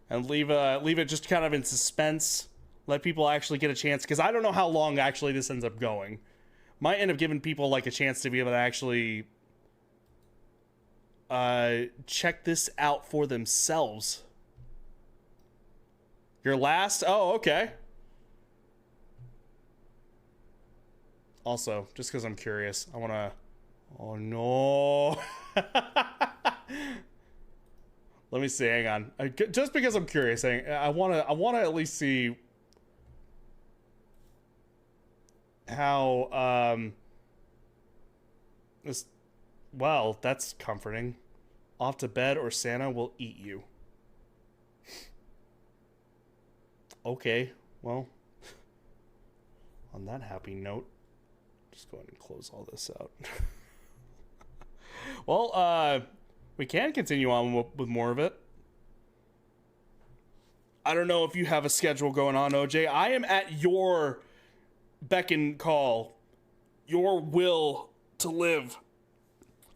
and leave it just kind of in suspense. Let people actually get a chance, because I don't know how long actually this ends up going. Might end up giving people like a chance to be able to actually check this out for themselves. Your last? Oh, okay. Also, just because I'm curious, I want to... Oh, no. Let me see. Hang on. Just because I'm curious, I want to at least see how this... Well, that's comforting. Off to bed or Santa will eat you. Okay, well, on that happy note, just go ahead and close all this out. Well, we can continue on with more of it. I don't know if you have a schedule going on, OJ. I am at your beck and call, your will to live.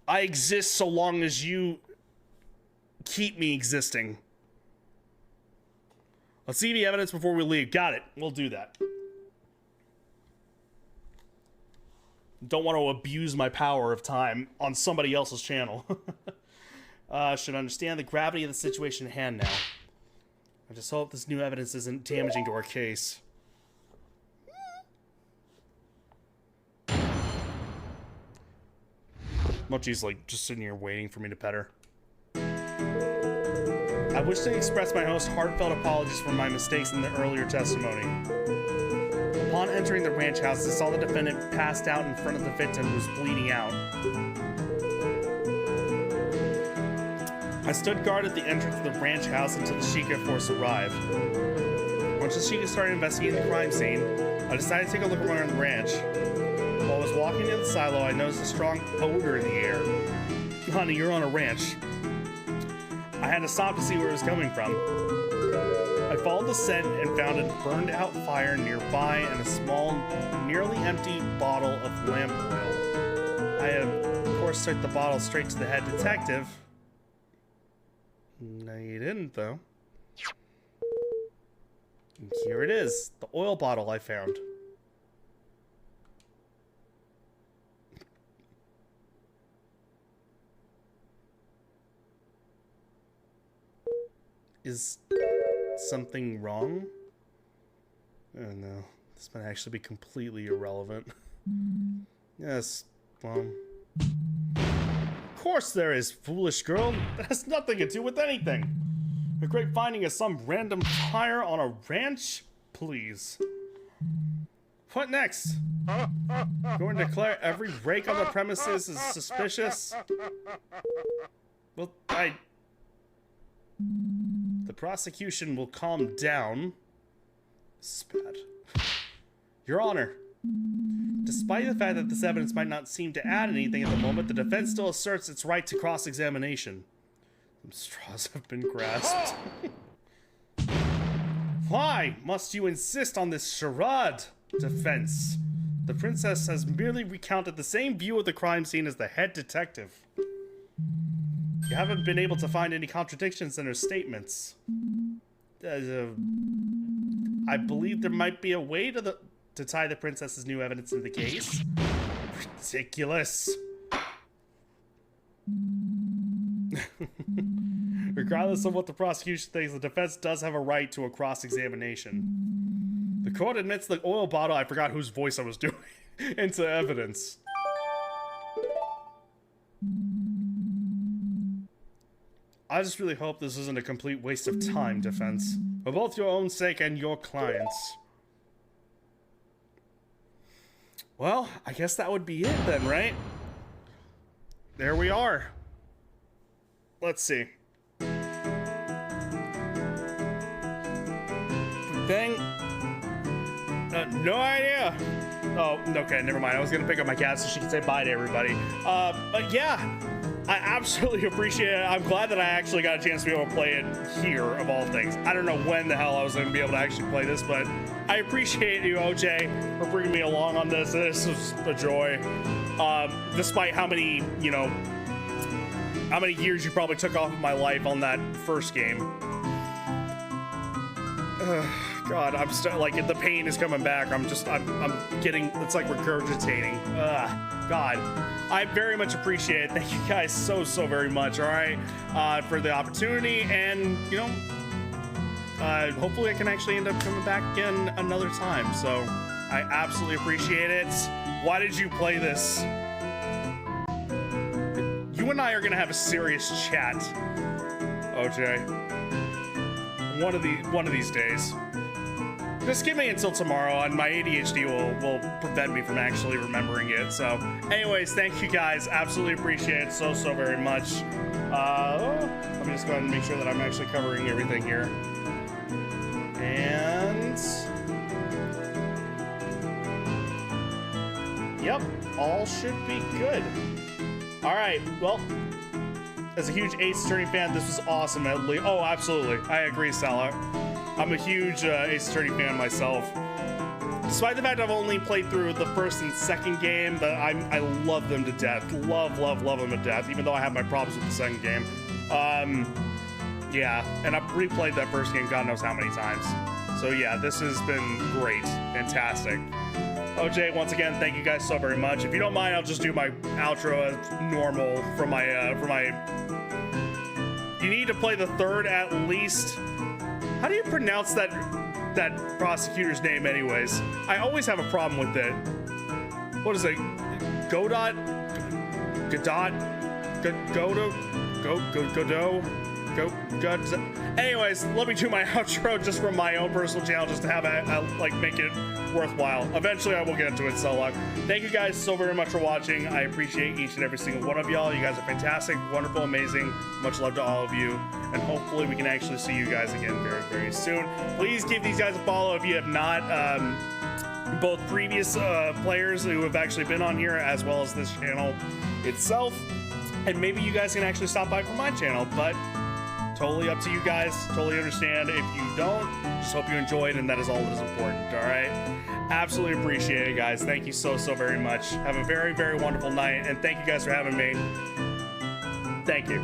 I exist so long as you keep me existing. Let's see the evidence before we leave. Got it. We'll do that. Don't want to abuse my power of time on somebody else's channel. Should understand the gravity of the situation at hand now. I just hope this new evidence isn't damaging to our case. Mochi's like just sitting here waiting for me to pet her. I wish to express my most heartfelt apologies for my mistakes in the earlier testimony. Upon entering the ranch house, I saw the defendant passed out in front of the victim who was bleeding out. I stood guard at the entrance of the ranch house until the Sheikah force arrived. Once the Sheikah started investigating the crime scene, I decided to take a look around the ranch. While I was walking near the silo, I noticed a strong odor in the air. Honey, you're on a ranch. I had to stop to see where it was coming from. I followed the scent and found a burned out fire nearby and a small, nearly empty bottle of lamp oil. I, of course, took the bottle straight to the head detective. No, you didn't, though. And here it is, the oil bottle I found. Is something wrong? Oh no, this might actually be completely irrelevant. Yes, well... Of course there is, foolish girl. That has nothing to do with anything. A great finding is some random fire on a ranch? Please. What next? Going to declare every rake on the premises is suspicious? Well, the prosecution will calm down. This is bad. Your Honor, despite the fact that this evidence might not seem to add anything at the moment, the defense still asserts its right to cross-examination. Some straws have been grasped. Why must you insist on this charade, defense? The princess has merely recounted the same view of the crime scene as the head detective. You haven't been able to find any contradictions in her statements. I believe there might be a way to tie the princess's new evidence in the case. Ridiculous. Regardless of what the prosecution thinks, the defense does have a right to a cross-examination. The court admits the oil bottle, I forgot whose voice I was doing, into evidence. I just really hope this isn't a complete waste of time, defense. For both your own sake and your clients. Well, I guess that would be it then, right? There we are. Let's see. Thing. No idea. Oh, okay, never mind. I was gonna pick up my cat so she could say bye to everybody. But yeah, I absolutely appreciate it. I'm glad that I actually got a chance to be able to play it here, of all things. I don't know when the hell I was gonna be able to actually play this, but I appreciate you, OJ, for bringing me along on this. This was a joy. Despite how many, you know, how many years you probably took off of my life on that first game. God, I'm still like, the pain is coming back. I'm getting, it's like regurgitating. God, I very much appreciate it. Thank you guys so very much. All right, for the opportunity, and you know, hopefully I can actually end up coming back again another time. So I absolutely appreciate it. Why did you play this? You and I are gonna have a serious chat, OJ. One of these days. Just give me until tomorrow, and my ADHD will prevent me from actually remembering it. So, anyways, thank you guys. Absolutely appreciate it so very much. Let me just go ahead and make sure that I'm actually covering everything here. And yep, all should be good. All right, well, as a huge Ace Attorney fan, this was awesome. Oh, absolutely. I agree, Salah. I'm a huge Ace Attorney fan myself. Despite the fact I've only played through the first and second game, but I love them to death. Love them to death, even though I have my problems with the second game. Yeah, and I've replayed that first game God knows how many times. So yeah, this has been great. Fantastic. OJ, once again, thank you guys so very much. If you don't mind, I'll just do my outro as normal for my You need to play the third at least. How do you pronounce that prosecutor's name anyways? I always have a problem with it. What is it? Godot? Godot? Godot? Anyways, let me do my outro just from my own personal channel, just to have like make it worthwhile. Eventually I will get into it, so long. Thank you guys so very much for watching. I appreciate each and every single one of y'all. You guys are fantastic, wonderful, amazing. Much love to all of you, and hopefully we can actually see you guys again very soon. Please give these guys a follow if you have not. Both previous players who have actually been on here, as well as this channel itself, and maybe you guys can actually stop by for my channel, but totally up to you guys. Totally understand if you don't. Just hope you enjoyed, and that is all that is important. All right, absolutely appreciate it, guys. Thank you so very much. Have a very wonderful night, and thank you guys for having me. Thank you.